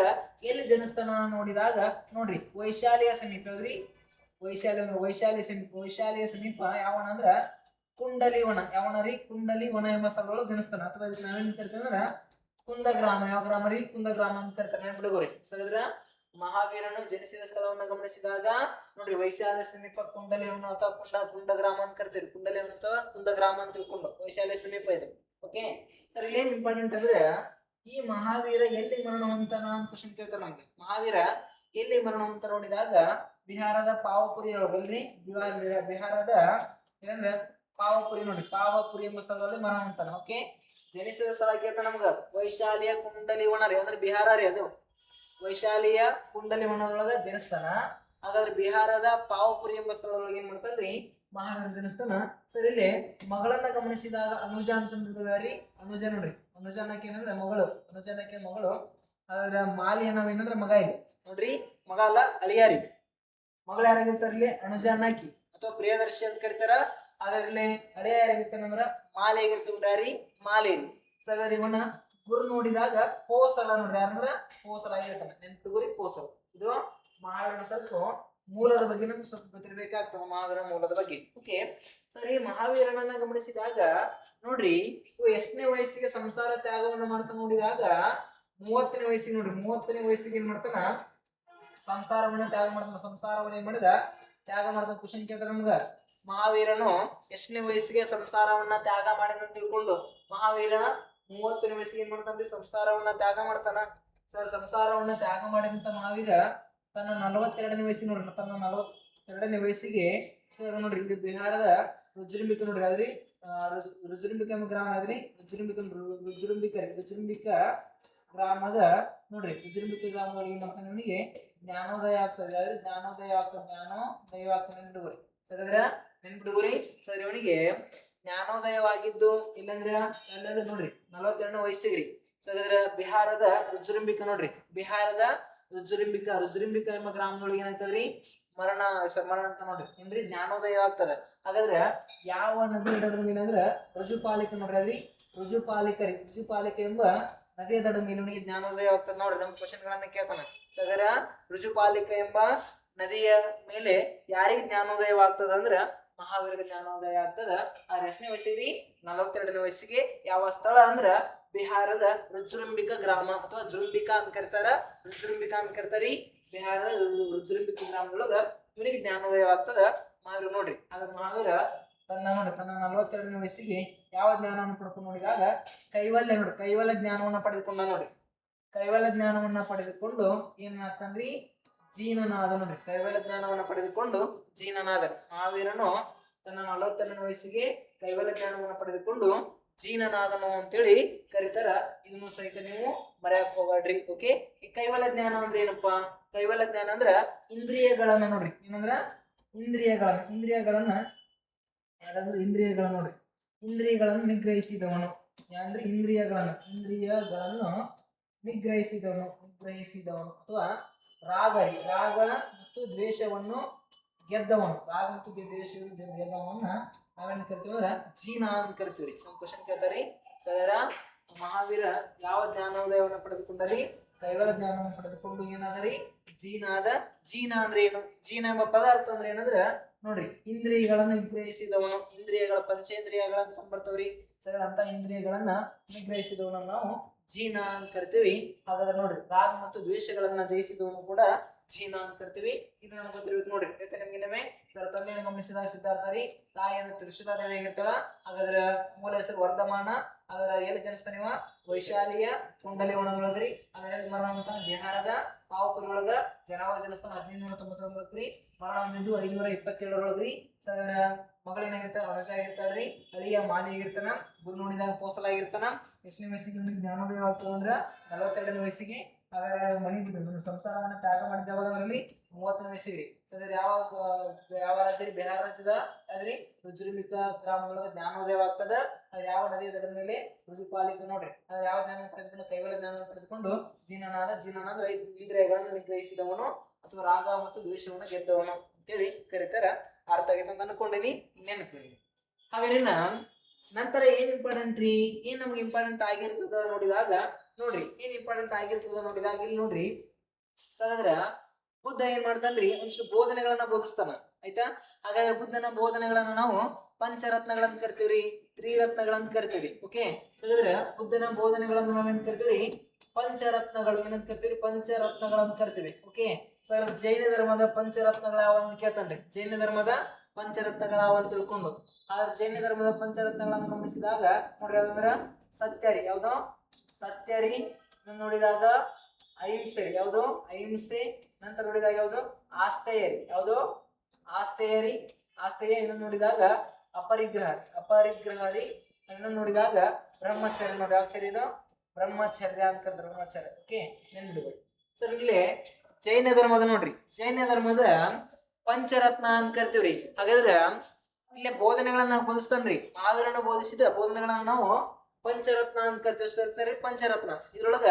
ಎಲ್ಲಿ ಜನಿಸ್ತಾನ ನೋಡಿದಾಗ ನೋಡ್ರಿ, ವೈಶಾಲಿಯ ಸಮೀಪ ಹೋದ್ರಿ. ವೈಶಾಲಿಯ ಸಮೀಪ ಯಾವನ ಅಂದ್ರ ಕುಂಡಲಿವನ. ಯಾವನ ರೀ? ಕುಂಡಲಿವನ ಎಂಬ ಸ್ಥಳದೊಳಗೆ ಜನಿಸ್ತಾನ. ಅಥವಾ ಇದಕ್ಕೆ ನಾವೇನ್ ಕರಿತೀವಿ ಅಂದ್ರ ಕುಂದಗ್ರಾಮ. ಯಾವ ಗ್ರಾಮ ರೀ? ಕುಂದಗ್ರಾಮ ಅಂತ ಕರಿತಾರೆ. ನೆನ್ಪಿಡ್ಗೋರಿ. ಸದ್ರ ಮಹಾವೀರನು ಜನಿಸಿದ ಸ್ಥಳವನ್ನ ಗಮನಿಸಿದಾಗ ನೋಡ್ರಿ, ವೈಶಾಲ್ಯ ಸಮೀಪ ಕುಂಡಲಿವನ ಅಥವಾ ಕುಂಡಗ್ರಾಮ ಅಂತ ಕರಿತೀವಿ. ಕುಂಡಲಿವನ ಅಥವಾ ಕುಂದಗ್ರಾಮ ಅಂತ ತಿಳ್ಕೊಂಡು ವೈಶಾಲ್ಯ ಸಮೀಪ ಇದೆ. ಓಕೆ ಸರ್, ಇಲ್ಲೇನ್ ಇಂಪಾರ್ಟೆಂಟ್ ಅಂದ್ರೆ ಈ ಮಹಾವೀರ ಎಲ್ಲಿ ಮರಣ ಹೊಂತಾನ ಅಂತ ಕ್ವಶನ್ ಕೇಳ್ತಾರೆ ನಮ್ಗೆ. ಮಹಾವೀರ ಎಲ್ಲಿ ಮರಣ ಹೊಂತ ನೋಡಿದಾಗ ಬಿಹಾರದ ಪಾವಪುರಿ ಒಳಗಲ್ರಿ. ಬಿಹಾರದ ಏನಂದ್ರೆ ಪಾವಪುರಿ ನೋಡ್ರಿ. ಪಾವಪುರಿ ಎಂಬ ಸ್ಥಳದಲ್ಲಿ ಮರಣ ಹೊಂತಾನ. ಓಕೆ, ಜನಿಸಿದ ಸ್ಥಳ ಕೇಳ್ತಾನ ನಮ್ಗ ವೈಶಾಲಿಯ ಕುಂಡಲಿವನ ರೀ. ಅಂದ್ರೆ ಬಿಹಾರ ರೀ. ಅದು ವೈಶಾಲಿಯ ಕುಂಡಲಿವನದೊಳಗ ಜನಿಸ್ತಾನ. ಹಾಗಾದ್ರೆ ಬಿಹಾರದ ಪಾವಪುರಿ ಎಂಬ ಸ್ಥಳದೊಳಗೆ ಏನ್ ಮಾಡ್ತಾನ್ರಿ ಮಹಾವೀರ ಜನಿಸ್ತಾನ. ಸರ್ ಇಲ್ಲಿ ಮಗಳನ್ನ ಗಮನಿಸಿದಾಗ ಅನುಜ ಅಂತಂದ್ರಿ. ಅನುಜ ನೋಡ್ರಿ. ಅನುಜ ಅನ್ನಕ್ಕೆ ಏನಂದ್ರೆ ಮಗಳು. ಅನುಜ ಅನ್ನಕ್ಕೆ ಮಗಳು. ಅದ್ರ ಮಾಲಿ ನಾವೇನಂದ್ರ ಮಗ. ಇಲ್ಲಿ ನೋಡ್ರಿ, ಮಗ ಅಲ್ಲ, ಅಳಿಯಾರಿ. ಮಗಳು ಯಾರಾಗಿರ್ತಾರಲ್ಲಿ? ಅನುಜ ಅನ್ನಕಿ ಅಥವಾ ಪ್ರಿಯದರ್ಶಿ ಅಂತ ಕರಿತಾರ. ಅದರಲ್ಲಿ ಅಳಿಯ ಯಾರಾಗಿರ್ತಾನಂದ್ರ ಮಾಲಿ ಆಗಿರ್ತಾರಿ. ಮಾಲಿ. ಸರ್ ಇವನ ಗುರು ನೋಡಿದಾಗ ಹೋಸಲ ನೋಡ್ರಿ. ಯಾರಂದ್ರ ಹೋಸಲ ಆಗಿರ್ತಾನ. ನೆನ್ಪಿಗುರಿ ಹೋಸಲ. ಇದು ಮಹಾವೀರನ ಸ್ವಲ್ಪ ಮೂಲದ ಬಗ್ಗೆ ನಮ್ಗೆ ಸ್ವಲ್ಪ ಗೊತ್ತಿರ್ಬೇಕಾಗ್ತದೆ. ಮಹಾವೀರ ಮೂಲದ ಬಗ್ಗೆ. ಓಕೆ ಸರ್, ಈ ಮಹಾವೀರನನ್ನ ಗಮನಿಸಿದಾಗ ನೋಡ್ರಿ, ಇವು ಎಷ್ಟನೇ ವಯಸ್ಸಿಗೆ ಸಂಸಾರ ತ್ಯಾಗವನ್ನು ಮಾಡ್ತಾ ನೋಡಿದಾಗ 30ನೇ ವಯಸ್ಸಿಗೆ ನೋಡ್ರಿ. 30ನೇ ವಯಸ್ಸಿಗೆ ಏನ್ ಮಾಡ್ತಾನ? ಸಂಸಾರವನ್ನ ತ್ಯಾಗ ಮಾಡ್ತಾನ. ಸಂಸಾರವನ್ನ ಏನ್ ಮಾಡಿದ? ತ್ಯಾಗ ಮಾಡ್ತಾನ. ಕ್ವಶನ್ ಕೇಳ್ತಾರ ನಮ್ಗ, ಮಹಾವೀರನು ಎಷ್ಟನೇ ವಯಸ್ಸಿಗೆ ಸಂಸಾರವನ್ನ ತ್ಯಾಗ ಮಾಡಿದ ತಿಳ್ಕೊಂಡು ಮಹಾವೀರ 30ನೇ ವಯಸ್ಸಿಗೆ ಏನ್ ಮಾಡ್ತಾನ? ಸಂಸಾರವನ್ನ ತ್ಯಾಗ ಮಾಡ್ತಾನ. ಸರ್ ಸಂಸಾರವನ್ನ ತ್ಯಾಗ ಮಾಡಿದಂತ ಮಹಾವೀರ ತನ್ನ 42ನೇ ವಯಸ್ಸಿಗೆ ನೋಡ್ರಿ. ತನ್ನ 42ನೇ ವಯಸ್ಸಿಗೆ ಸರ್ ನೋಡ್ರಿ, ಇದು ಬಿಹಾರದ ರುಜುರುಂಬಿಕ ನೋಡ್ರಿ. ಅದ್ರಿ ರುಜುರುಂಬಿಕ ಎಂಬ ಗ್ರಾಮ ಅದ್ರಿ. ರುಜುರುಂಬಿಕ ಗ್ರಾಮದ ನೋಡ್ರಿ. ರುಜುರುಂಬಿಕ ಗ್ರಾಮದೊಳಗೆ ಏನ್ ಮಾಡ್ತಾನೆ? ಅವನಿಗೆ ಜ್ಞಾನೋದಯ ಆಗ್ತದೆ. ಆದ್ರೆ ಜ್ಞಾನೋದಯ ಆಗ್ತದೆ. ನೆನ್ಪಿಡುಗುರಿ. ಸರ್ ಇವನಿಗೆ ಜ್ಞಾನೋದಯವಾಗಿದ್ದು ಎಲ್ಲಂದ್ರೆ ನೋಡ್ರಿ 42ನೇ ವಯಸ್ಸಿಗ್ರಿ. ಸರ್ ಬಿಹಾರದ ರುಜುರುಂಬಿಕ ನೋಡ್ರಿ. ಬಿಹಾರದ ರುಜುರುಂಬಿಕ ಎಂಬ ಗ್ರಾಮದೊಳಗೆ ಏನಾಗ್ತದ್ರಿ? ಮರಣ ಅಂತ ನೋಡ್ರಿ. ಏನ್ರಿ? ಜ್ಞಾನೋದಯ ಆಗ್ತದೆ. ಹಾಗಾದ್ರೆ ಯಾವ ನದಿ ದಡದ ಮೇಲೆ ಅಂದ್ರ ರುಜುಪಾಲಿಕ ನೋಡ್ರಿ. ಅದ್ರಿ ರುಜುಪಾಲಿಕ ಎಂಬ ನದಿಯ ದಡ ಮೇಲವನಿಗೆ ಜ್ಞಾನೋದಯ ಆಗ್ತದೆ ನೋಡ್ರಿ. ನಮ್ ಕ್ವಶನ್ ಗಳನ್ನ ಕೇಳ್ತಾನೆ. ಸಗರ ರುಜುಪಾಲಿಕ ಎಂಬ ನದಿಯ ಮೇಲೆ ಯಾರಿಗೆ ಜ್ಞಾನೋದಯವಾಗ್ತದ ಅಂದ್ರ ಮಹಾವೀರ ಜ್ಞಾನೋದಯ ಆಗ್ತದ. ಆ ಎಷ್ಟನೇ ವಯಸ್ಸಿಗೆ? 42ನೇ ವಯಸ್ಸಿಗೆ. ಯಾವ ಸ್ಥಳ ಅಂದ್ರ ಬಿಹಾರದ ರುಜುರುಂಬಿಕ ಗ್ರಾಮ ಅಥವಾ ಜುರುಂಬಿಕಾ ಅಂತ ಕರಿತಾರಿ. ಬಿಹಾರದ ರುಜುರುಂಬಿಕ ಗ್ರಾಮದೊಳಗ ಇವನಿಗೆ ಜ್ಞಾನೋದಯವಾಗ್ತದ ಮಹಾವೀರ ನೋಡ್ರಿ. ಆದ್ರೆ ಮಹಾವೀರ ತನ್ನ 42ನೇ ವಯಸ್ಸಿಗೆ ಯಾವ ಜ್ಞಾನವನ್ನು ಪಡ್ಕೊಂಡು ನೋಡಿದಾಗ ಕೈವಲ್ಯ ನೋಡ್ರಿ. ಕೈವಲ್ಯ ಜ್ಞಾನವನ್ನ ಪಡೆದುಕೊಂಡ ನೋಡ್ರಿ. ಕೈವಲ್ಯ ಜ್ಞಾನವನ್ನ ಪಡೆದುಕೊಂಡು ಏನ್ ಆಗ್ತಾನ್ರಿ? ಜೀನನಾದ ನೋಡ್ರಿ. ಕೈವಲ್ಯ ಜ್ಞಾನವನ್ನ ಪಡೆದುಕೊಂಡು ಜೀನನಾದ. ಮಹಾವೀರನು ತನ್ನ 42ನೇ ವಯಸ್ಸಿಗೆ ಕೈವಲ್ಯ ಜ್ಞಾನವನ್ನ ಪಡೆದುಕೊಂಡು ಜೀನನಾದನು ಅಂತೇಳಿ ಕರೀತಾರ. ಇದನ್ನು ಸಹಿತ ನೀವು ಮರೆಯಕ್ ಹೋಗ್ಬೇಡ್ರಿ. ಓಕೆ, ಈ ಕೈವಲ್ಯ ಜ್ಞಾನ ಅಂದ್ರೆ ಏನಪ್ಪಾ? ಕೈವಲ್ಯ ಜ್ಞಾನ ಅಂದ್ರ ಇಂದ್ರಿಯಗಳನ್ನ ನೋಡ್ರಿ. ಏನಂದ್ರ ಇಂದ್ರಿಯಗಳನ್ನ ನೋಡ್ರಿ. ಇಂದ್ರಿಯಗಳನ್ನು ನಿಗ್ರಹಿಸಿದವನು. ಅಂದ್ರೆ ಇಂದ್ರಿಯಗಳನ್ನು ನಿಗ್ರಹಿಸಿದವನು ಅಥವಾ ರಾಗ ಮತ್ತು ದ್ವೇಷವನ್ನು ಗೆದ್ದವನು. ರಾಗ ಮತ್ತು ದ್ವೇಷವನ್ನು ಗೆದ್ದವನ್ನ ನಾವೇನ್ ಕರಿತೀವಿ? ಜೀನ ಅಂತ ಕರಿತೀವ್ರಿ. ಕ್ವಶನ್ ಕೇಳ್ತಾರಿ. ಸರ ಮಹಾವೀರ ಯಾವ ಜ್ಞಾನೋದಯವನ್ನು ಪಡೆದುಕೊಂಡರಿ? ಕೈವಲ ಜ್ಞಾನವನ್ನು ಪಡೆದುಕೊಂಡು ಏನಾದರಿ? ಜೀನಾದ. ಜೀನ ಅಂದ್ರೆ ಏನು? ಜೀನ ಎಂಬ ಪದಾರ್ಥ ಅಂದ್ರೆ ಏನಂದ್ರ ನೋಡ್ರಿ, ಇಂದ್ರಿಯಗಳನ್ನು ನಿಗ್ರಹಿಸಿದವನು. ಇಂದ್ರಿಯಗಳ ಪಂಚೇಂದ್ರಿಯಗಳನ್ನ ಬರ್ತವ್ರಿ ಸರ್, ಅಂತ ಇಂದ್ರಿಯಗಳನ್ನ ನಿಗ್ರಹಿಸಿದವನನ್ನು ನಾವು ಜೀನ ಅಂತ ಕರಿತೀವಿ. ಹಾಗಾದ್ರೆ ನೋಡ್ರಿ, ರಾಗ ಮತ್ತು ದ್ವೇಷಗಳನ್ನ ಜಯಿಸಿದವನು ಕೂಡ ಜೀನ ಅಂತ ಕರಿತೀವಿ. ಇದು ನಮ್ಗೆ ಗೊತ್ತಿರ್ಬೇಕು ನೋಡ್ರಿ. ಯಾಕೆ ನಿಮ್ಗೆ ಇನ್ನೊಮ್ಮೆ ಸರ್, ತಂದೆಯನ್ನು ಗಮನಿಸಿದಾಗ ಸಿದ್ಧಾರ್ಥ ರೀ, ತಾಯಿಯನ್ನು ತ್ರಿಶೂಲಾದೇವಿ ಆಗಿರ್ತಾಳ. ಹಾಗಾದ್ರ ಮೂಲ ಹೆಸರು ವರ್ಧಮಾನ. ಅದರ ಎಲ್ಲಿ ಜನಿಸ್ತಾನ ಇವ? ವೈಶಾಲಿಯ ಕುಂಡಲಿ ಒಣದೊಳಗ್ರಿ. ಅದರ ಮರಣ ಬಿಹಾರದ ಪಾವುಕರೊಳಗ ಜನವರಿ ಜನಿಸ್ತಾನ 1599 ಮರಣ ಹೊಂದಿದ್ದು 527 ಸರ್, ಮಗಳೇನಾಗಿರ್ತಾಳ? ಅನಜ ಆಗಿರ್ತಾಳ್ರಿ. ಅಳಿಯ ಮಾಲಿ ಆಗಿರ್ತಾನ. ಗುರು ನೋಡಿದಾಗ ಕೋಸಲಾಗಿರ್ತಾನ. ಎಷ್ಟನೇ ವಯಸ್ಸಿಗೆ ಜ್ಞಾನೋದಯ ಆಗ್ತದ ಅಂದ್ರ 42ನೇ ವಯಸ್ಸಿಗೆ. ಹಾಗಾದ್ರೆ ಮನಿ ಬಿಟ್ಟು ಸಂಸಾರವನ್ನ ತ್ಯಾಗ ಮಾಡಿದ ಯಾವಾಗಲ್ಲಿ? 30ನೇ ವಯಸ್ಸಿಗೆ ಸರ್. ಯಾವ ರಾಜ್ಯ? ಬಿಹಾರ ರಾಜ್ಯದ ಅದ್ರಿ ರುಜುರಿಮಿಕ ಗ್ರಾಮದೊಳಗ ಜ್ಞಾನೋದಯವಾಗ್ತದ. ಅದು ಯಾವ ನದಿ ಅದರ ಮೇಲೆ? ರುಜುಪಾಲಿಕ ನೋಡ್ರಿ. ಅದು ಯಾವ ಜ್ಞಾನ ಪಡೆದುಕೊಂಡು? ಕೈವಲ ಜ್ಞಾನ ಪಡೆದುಕೊಂಡು ಜೀನನಾದ. ಜೀನನ ಅಂದ್ರೆ ಇಂದ್ರಿಯಗಳನ್ನು ನಿಗ್ರಹಿಸಿದವನು ಅಥವಾ ರಾಗ ಮತ್ತು ದ್ವೇಷವನ್ನು ಗೆದ್ದವನು ಅಂತೇಳಿ ಕರೀತಾರ. ಅರ್ಥ ಆಗೈತೆ ಅಂತ ಅನ್ಕೊಂಡಿನಿ, ನೆನಪಿರಿ. ಹಾಗಾದ್ರೆ ನಂತರ ಏನ್ ಇಂಪಾರ್ಟೆಂಟ್ ರೀ? ಏನ್ ನಮ್ಗೆ ಇಂಪಾರ್ಟೆಂಟ್ ಆಗಿರ್ತದ ನೋಡಿದಾಗ ನೋಡ್ರಿ, ಏನ್ ಇಂಪಾರ್ಟೆಂಟ್ ಆಗಿರ್ತದ ನೋಡಿದಾಗ ಇಲ್ಲಿ ನೋಡ್ರಿ, ಸಹೋದರ ಬುದ್ಧ ಏನ್ ಮಾಡ್ತಾನ್ರಿ? ಒಂದಿಷ್ಟು ಬೋಧನೆಗಳನ್ನ ಬೋಧಿಸ್ತಾನ, ಆಯ್ತಾ? ಹಾಗಾದ್ರೆ ಬುದ್ಧನ ಬೋಧನೆಗಳನ್ನ ನಾವು ಪಂಚರತ್ನಗಳಂತ ಕರಿತೀವ್ರಿ, ತ್ರಿರತ್ನಗಳಂತ ಕರಿತೀವಿ. ಓಕೆ ಸಹೋದರ, ಬುದ್ಧನ ಬೋಧನೆಗಳನ್ನು ನಾವೇನ್ ಕರಿತೀವಿ? ಪಂಚರತ್ನಗಳು. ಏನಂತ ಕರಿತೀವಿ? ಪಂಚರತ್ನಗಳಂತ ಕರಿತೀವಿ. ಓಕೆ ಸರ್, ಜೈನ ಧರ್ಮದ ಪಂಚರತ್ನಗಳ ಯಾವಂತ ಕೇಳ್ತಾನ್ರಿ. ಜೈನ ಧರ್ಮದ ಪಂಚರತ್ನಗಳ ಯಾವಂತ ತಿಳ್ಕೊಂಡು, ಆದ್ರೆ ಜೈನ ಧರ್ಮದ ಪಂಚರತ್ನಗಳನ್ನು ಗಮನಿಸಿದಾಗ ನೋಡ್ರಿ, ಯಾವ್ದಂದ್ರ ಸತ್ಯರಿ. ಯಾವ್ದು? ಸತ್ಯರಿ. ನೋಡಿದಾಗ ಅಹಿಂಸೆ. ಯಾವ್ದು? ಅಹಿಂಸೆ. ನಂತರ ನೋಡಿದಾಗ ಯಾವ್ದು? ಆಸ್ತೇಯರಿ. ಯಾವ್ದು? ಆಸ್ತೇಯರಿ. ಆಸ್ತೇಯ. ಇನ್ನೊಂದು ನೋಡಿದಾಗ ಅಪರಿಗ್ರಹ. ಅಪರಿಗ್ರಹರಿ. ಇನ್ನೊಂದು ನೋಡಿದಾಗ ಬ್ರಹ್ಮಚರ್ಯ. ನೋಡಿ, ಆಚಾರ್ಯ ಇದು ಬ್ರಹ್ಮಚರ್ಯ ಅಂತ ಬ್ರಹ್ಮಚರ್ಯ. ಓಕೆ, ನೆನ್ಬಿಡ್ಬೇಕು ಸರ್. ಇಲ್ಲಿ ಜೈನ ಧರ್ಮದ ನೋಡ್ರಿ, ಜೈನ ಧರ್ಮದ ಪಂಚರತ್ನ ಅಂತ ಕರಿತೀವ್ರಿ. ಹಾಗಾದ್ರೆ ಇಲ್ಲೇ ಬೋಧನೆಗಳನ್ನ ಬೋಧಿಸ್ತಾನ್ರಿ. ಮಹಾವೀರನು ಬೋಧಿಸಿದ ಬೋಧನೆಗಳನ್ನ ನಾವು ಪಂಚರತ್ನ ಅಂತ ಕರಿತೀವಿ. ಪಂಚರತ್ನ ಇದ್ರೊಳಗ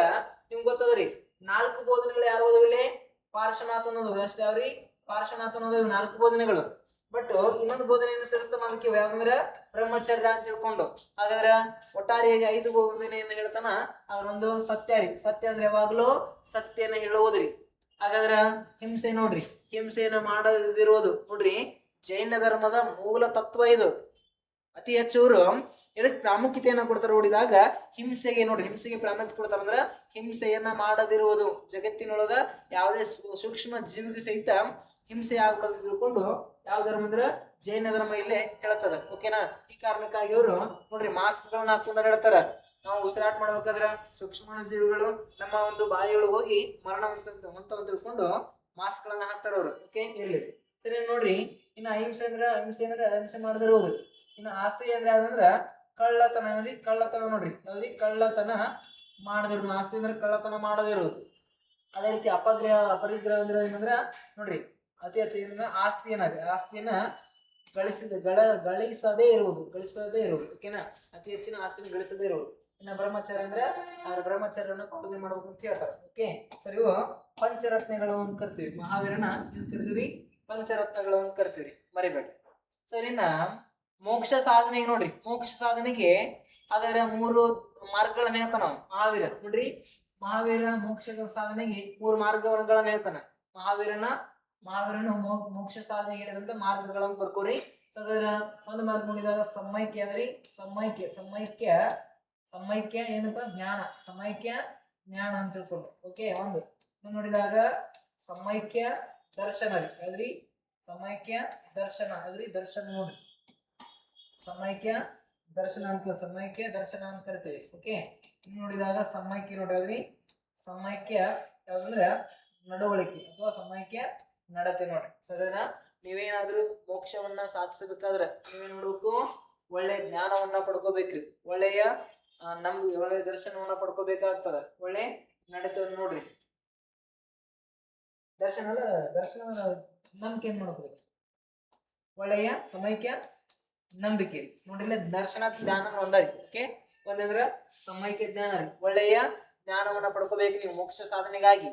ನಿಮ್ಗೆ ಗೊತ್ತದ್ರಿ, 4 ಬೋಧನೆಗಳು ಯಾರು ಓದವಿಲ್ಲಿ? ಪಾರ್ಶ್ವನಾಥ ಅನ್ನೋದು. ಅಷ್ಟೇ ಅವ್ರಿ, ಪಾರ್ಶ್ವನಾಥ ಅನ್ನೋದು 4 ಬೋಧನೆಗಳು. ಬಟ್ ಇನ್ನೊಂದು ಬೋಧನೆಯನ್ನು ಸೇರಿಸ್ತಾನ, ಅದಕ್ಕೆ ಯಾವ್ದಂದ್ರ ಬ್ರಹ್ಮಚರ್ಯ ಅಂತ ತಿಳ್ಕೊಂಡು. ಹಾಗಾದ್ರೆ ಒಟ್ಟಾರೆಯಾಗಿ 5 ಬೋಧನೆಯನ್ನು ಹೇಳ್ತಾನ. ಅದ್ರೊಂದು ಸತ್ಯ ರೀ. ಸತ್ಯ ಅಂದ್ರೆ ಯಾವಾಗ್ಲೂ ಸತ್ಯನ ಹೇಳುವುದ್ರಿ. ಹಾಗಾದ್ರ ಹಿಂಸೆ ನೋಡ್ರಿ, ಹಿಂಸೆಯನ್ನ ಮಾಡದಿರೋದು ನೋಡ್ರಿ, ಜೈನ ಧರ್ಮದ ಮೂಲ ತತ್ವ ಇದು. ಅತಿ ಹೆಚ್ಚು ಅವರು ಇದಕ್ಕೆ ಪ್ರಾಮುಖ್ಯತೆಯನ್ನ ಕೊಡ್ತಾರೆ ನೋಡಿದಾಗ ಹಿಂಸೆಗೆ. ನೋಡ್ರಿ, ಹಿಂಸೆಗೆ ಪ್ರಾಮುಖ್ಯತೆ ಕೊಡ್ತಾರಂದ್ರ ಹಿಂಸೆಯನ್ನ ಮಾಡದಿರುವುದು. ಜಗತ್ತಿನೊಳಗ ಯಾವುದೇ ಸೂಕ್ಷ್ಮ ಜೀವಿಗೆ ಸಹಿತ ಹಿಂಸೆ ಆಗ್ಬಿಡೋದು ತಿಳ್ಕೊಂಡು ಯಾವ ಧರ್ಮ ಅಂದ್ರ ಜೈನ ಧರ್ಮ ಇಲ್ಲೇ ಹೇಳ್ತದ. ಓಕೆನಾ? ಈ ಕಾರಣಕ್ಕಾಗಿ ಅವರು ನೋಡ್ರಿ ಮಾಸ್ಕ್ ಗಳನ್ನ ಹಾಕೊಂಡ್ರೆ ಹೇಳ್ತಾರ, ನಾವು ಉಸಿರಾಟ ಮಾಡ್ಬೇಕಾದ್ರ ಸೂಕ್ಷ್ಮ ಜೀವಿಗಳು ನಮ್ಮ ಒಂದು ಬಾಯಿಯೊಳಗೆ ಹೋಗಿ ಮರಣ ಹೊಂತ ತಿಳ್ಕೊಂಡು ಮಾಸ್ಕ್ ಗಳನ್ನ ಹಾಕ್ತಾರ ಅವರು. ಓಕೆ, ಇರ್ಲಿ ಸರಿ. ನೋಡ್ರಿ, ಇನ್ನು ಅಹಿಂಸೆ ಅಹಿಂಸೆ ಮಾಡದಿರೋದು. ಇನ್ನು ಆಸ್ತಿ ಅಂದ್ರೆ ಯಾವ್ದಂದ್ರ ಕಳ್ಳತನ ರೀ. ಕಳ್ಳತನ ನೋಡ್ರಿ, ಯಾವ್ದ್ರಿ? ಕಳ್ಳತನ ಮಾಡದಿರೋದು. ಆಸ್ತಿ ಅಂದ್ರೆ ಕಳ್ಳತನ ಮಾಡದಿರೋದು. ಅದೇ ರೀತಿ ಅಪರಿಗ್ರಹ ಅಂದ್ರೆ ಏನಂದ್ರ ನೋಡ್ರಿ, ಅತಿ ಹೆಚ್ಚಿನ ಆಸ್ತಿಯನ್ನ ಗಳಿಸದೇ ಇರುವುದು. ಓಕೆನಾ? ಅತಿ ಹೆಚ್ಚಿನ ಆಸ್ತಿನ ಗಳಿಸದೇ ಇರುವುದು. ಇನ್ನ ಬ್ರಹ್ಮಚರ್ಯ ಅಂದ್ರೆ ಅವ್ರ ಬ್ರಹ್ಮಚರ್ಯನ ಪಾಲನೆ ಮಾಡ್ಬೇಕು ಅಂತ ಹೇಳ್ತಾರೆ. ಓಕೆ ಸರಿ. ಇವು ಪಂಚರತ್ನಗಳು ಅಂತ ಕರಿತೀವಿ. ಮಹಾವೀರನ ಏನ್ ಕರಿತೀವಿ? ಪಂಚರತ್ನಗಳು ಅಂತ ಕರಿತೀವಿ, ಮರಿಬೇಡ್ರಿ. ಸರಿ. ಇನ್ನ ಮೋಕ್ಷ ಸಾಧನೆಗೆ ನೋಡ್ರಿ, ಮೋಕ್ಷ ಸಾಧನೆಗೆ ಹಾಗಾದ್ರೆ 3 ಮಾರ್ಗಗಳನ್ನ ಹೇಳ್ತಾನ ಮಹಾವೀರ. ನೋಡ್ರಿ, ಮಹಾವೀರ ಮೋಕ್ಷ ಸಾಧನೆಗೆ 3 ಮಾರ್ಗಗಳನ್ನ ಹೇಳ್ತಾನ. ಮಹಾವೀರನು ಮೋಕ್ಷ ಸಾಧನೆಗೆ ಹೇಳಿದಂತ ಮಾರ್ಗಗಳನ್ನು ಬರ್ಕೋರಿ. ಸದರ ಒಂದು ಮಾರ್ಗ ನೋಡಿದಾಗ ಸಮೈಕ್ಯ ಅದ್ರಿ. ಸಮೈಕ್ಯ ಏನಪ್ಪ? ಜ್ಞಾನ. ಸಮೈಕ್ಯ ಜ್ಞಾನ ಅಂತ ತಿಳ್ಕೊಂಡು. ಓಕೆ, ಒಂದು ನೋಡಿದಾಗ ಸಮೈಕ್ಯ ದರ್ಶನ ರೀ. ಅದ್ರಿ ಸಮೈಕ್ಯ ದರ್ಶನ. ಅದ್ರಿ ದರ್ಶನ ನೋಡ್ರಿ, ಸಮೈಕ್ಯ ದರ್ಶನ ಅಂತ ಕರಿತೀವಿ. ಓಕೆ, ನೋಡಿದಾಗ ಸಮೈಕ್ಯ ನೋಡ್ರಿ. ಅದ್ರಿ ಸಮೈಕ್ಯ ಯಾವ್ದಂದ್ರ ನಡವಳಿಕೆ ಅಥವಾ ಸಮೈಕ್ಯ ನಡತೆ ನೋಡ್ರಿ. ಸರಿನಾ? ನೀವೇನಾದ್ರೂ ಮೋಕ್ಷವನ್ನ ಸಾಧಿಸಬೇಕಾದ್ರೆ ನೀವೇನ್ ನೋಡ್ಬೇಕು? ಒಳ್ಳೆ ಜ್ಞಾನವನ್ನ ಪಡ್ಕೋಬೇಕ್ರಿ. ಒಳ್ಳೆಯ ದರ್ಶನವನ್ನ ಪಡ್ಕೋಬೇಕಾಗ್ತದ. ಒಳ್ಳೆ ನಡತೆಯನ್ನು ನೋಡ್ರಿ. ನಂಬಿಕೆ ಏನ್ ಮಾಡ್ಕೋಬೇಕು? ಒಳ್ಳೆಯ ಸಮೈಕ್ಯ ನಂಬಿಕೆ ರೀ. ನೋಡ್ರಿ, ದರ್ಶನ ಜ್ಞಾನ ಒಂದಾರಿ. ಓಕೆ, ಒಂದಂದ್ರ ಸಮೈಕ್ಯ ಜ್ಞಾನ ರೀ. ಒಳ್ಳೆಯ ಜ್ಞಾನವನ್ನ ಪಡ್ಕೋಬೇಕು ನೀವು ಮೋಕ್ಷ ಸಾಧನೆಗಾಗಿ.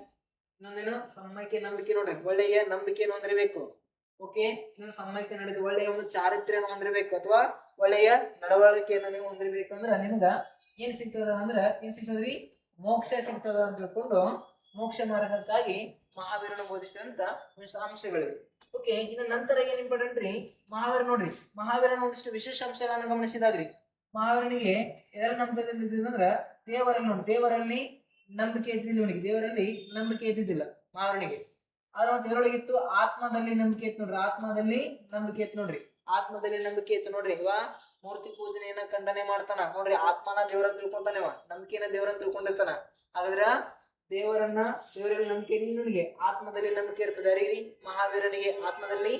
ಇನ್ನೊಂದೇನು? ಸಮೈಕ್ಯ ನಂಬಿಕೆ ನೋಡ್ರಿ. ಒಳ್ಳೆಯ ನಂಬಿಕೆಯನ್ನು ಹೊಂದಿರಬೇಕು. ಓಕೆ, ಇನ್ನು ಸಮೈಕ್ಯ ನಡೆದು ಒಳ್ಳೆಯ ಒಂದು ಚಾರಿತ್ರ್ಯವನ್ನು ಹೊಂದಿರಬೇಕು ಅಥವಾ ಒಳ್ಳೆಯ ನಡವಳಿಕೆಯನ್ನು ನೀವು ಹೊಂದಿರಬೇಕು. ಅಂದ್ರೆ ನಿಮ್ಗ ಏನ್ ಸಿಗ್ತದ ಅಂದ್ರ ಏನ್ ಸಿಗ್ತದ್ರಿ ಮೋಕ್ಷ ಸಿಗ್ತದ ಅಂತ ತಿಳ್ಕೊಂಡು ಮೋಕ್ಷ ಮಾರ್ಗಕ್ಕಾಗಿ ಮಹಾವೀರನು ಬೋಧಿಸಿದಂತ ಒಂದಿಷ್ಟು ಅಂಶಗಳಿವೆ. ಓಕೆ, ಇನ್ನು ನಂತರ ಏನ್ ಇಂಪಾರ್ಟೆಂಟ್ ರೀ ಮಹಾವೀರ ನೋಡ್ರಿ, ಮಹಾವೀರನ ಒಂದಿಷ್ಟು ವಿಶೇಷ ಅಂಶಗಳನ್ನು ಗಮನಿಸಿದಾಗ್ರಿ ಮಹಾವೀರನಿಗೆ ಎಲ್ಲ ನಂಬಿಕೆ ಅಂದ್ರ ದೇವರಲ್ಲಿ ನೋಡಿ, ದೇವರಲ್ಲಿ ನಂಬಿಕೆ ಇದ್ದಿಲ್ಲ ಇವನಿಗೆ, ದೇವರಲ್ಲಿ ನಂಬಿಕೆ ಇದ್ದಿದ್ದಿಲ್ಲ ಮಹಾವೀರನಿಗೆ. ಆದ್ರೆ ಮತ್ತೆ ಎದ್ರೊಳಗಿತ್ತು ಆತ್ಮದಲ್ಲಿ ನಂಬಿಕೆ ಇತ್ತು ನೋಡ್ರಿ, ಆತ್ಮದಲ್ಲಿ ನಂಬಿಕೆ ಇತ್ತು ನೋಡ್ರಿ, ಆತ್ಮದಲ್ಲಿ ನಂಬಿಕೆ ಇತ್ತು ನೋಡ್ರಿ. ಇವ ಮೂರ್ತಿ ಪೂಜನೆಯನ್ನ ಖಂಡನೆ ಮಾಡ್ತಾನ ನೋಡ್ರಿ, ಆತ್ಮನ ದೇವರನ್ನ ತಿಳ್ಕೊಂತಾನೆ, ನಂಬಿಕೆನ ದೇವರನ್ನ ತಿಳ್ಕೊಂಡಿರ್ತಾನ. ಹಾಗಾದ್ರ ದೇವರಲ್ಲಿ ನಂಬಿಕೆ ನಿನ್ಗೆ ಆತ್ಮದಲ್ಲಿ ನಂಬಿಕೆ ಇರ್ತದೆ. ಅರಿರಿ ಮಹಾವೀರನಿಗೆ ಆತ್ಮದಲ್ಲಿ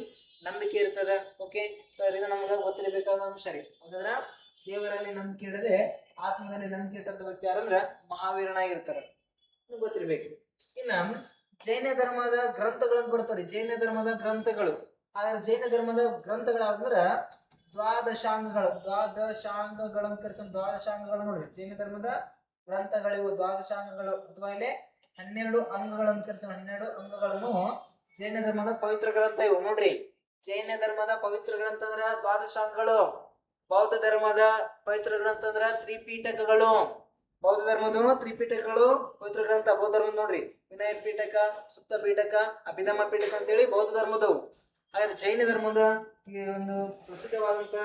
ನಂಬಿಕೆ ಇರ್ತದ. ಓಕೆ ಸರ್, ಇದು ನಮ್ಗೆ ಗೊತ್ತಿರಬೇಕಾದ ಅಂಶ ರೀ. ಹಾಗಾದ್ರ ದೇವರಲ್ಲಿ ನಂಬಿಕೆ ಇಡದೆ ಆತ್ಮದಲ್ಲಿ ನಂಬಿಕೆ ಇಟ್ಟಂತ ವ್ಯಕ್ತಿ ಯಾರಂದ್ರ ಮಹಾವೀರನಾಗಿರ್ತಾರ, ಗೊತ್ತಿರ್ಬೇಕು. ಇನ್ನ ಜೈನ ಧರ್ಮದ ಗ್ರಂಥಗಳನ್ನು ಬರ್ತಾರೆ, ಜೈನ ಧರ್ಮದ ಗ್ರಂಥಗಳು. ಹಾಗಾದ್ರೆ ಜೈನ ಧರ್ಮದ ಗ್ರಂಥಗಳಾದ್ರ ದ್ವಾದಶಾಂಗಗಳು ಅಂತ ಕರಿತಾನೆ. ದ್ವಾದಶಾಂಗಗಳು ನೋಡ್ರಿ, ಜೈನ ಧರ್ಮದ ಗ್ರಂಥಗಳಿವು ದ್ವಾದಶಾಂಗಗಳು, ಅಥವಾ ಇಲ್ಲಿ 12 ಅಂಗಗಳನ್ನು ಕರಿತಾನೆ. 12 ಅಂಗಗಳನ್ನು ಜೈನ ಧರ್ಮದ ಪವಿತ್ರ ಗ್ರಂಥ ಇವು ನೋಡ್ರಿ. ಜೈನ ಧರ್ಮದ ಪವಿತ್ರ ಗ್ರಂಥ ಅಂದ್ರ ದ್ವಾದಶಾಂಗಗಳು, ಬೌದ್ಧ ಧರ್ಮದ ಪವಿತ್ರ ಗ್ರಂಥ ಅಂದ್ರ ತ್ರಿಪೀಠಕಗಳು. ಬೌದ್ಧ ಧರ್ಮದ ತ್ರಿಪೀಠಕಗಳು ಪವಿತ್ರ ಗ್ರಂಥ. ಬೌದ್ಧ ಧರ್ಮದ ನೋಡ್ರಿ ವಿನಯ ಪೀಠಕ, ಸುಪ್ತ ಪೀಠಕ, ಅಭಿಧಮ್ಮ ಪೀಠಕ ಅಂತೇಳಿ ಬೌದ್ಧ ಧರ್ಮದವು. ಹಾಗಾದ್ರೆ ಜೈನ ಧರ್ಮದ ಒಂದು ಪ್ರಸಿದ್ಧವಾದಂತ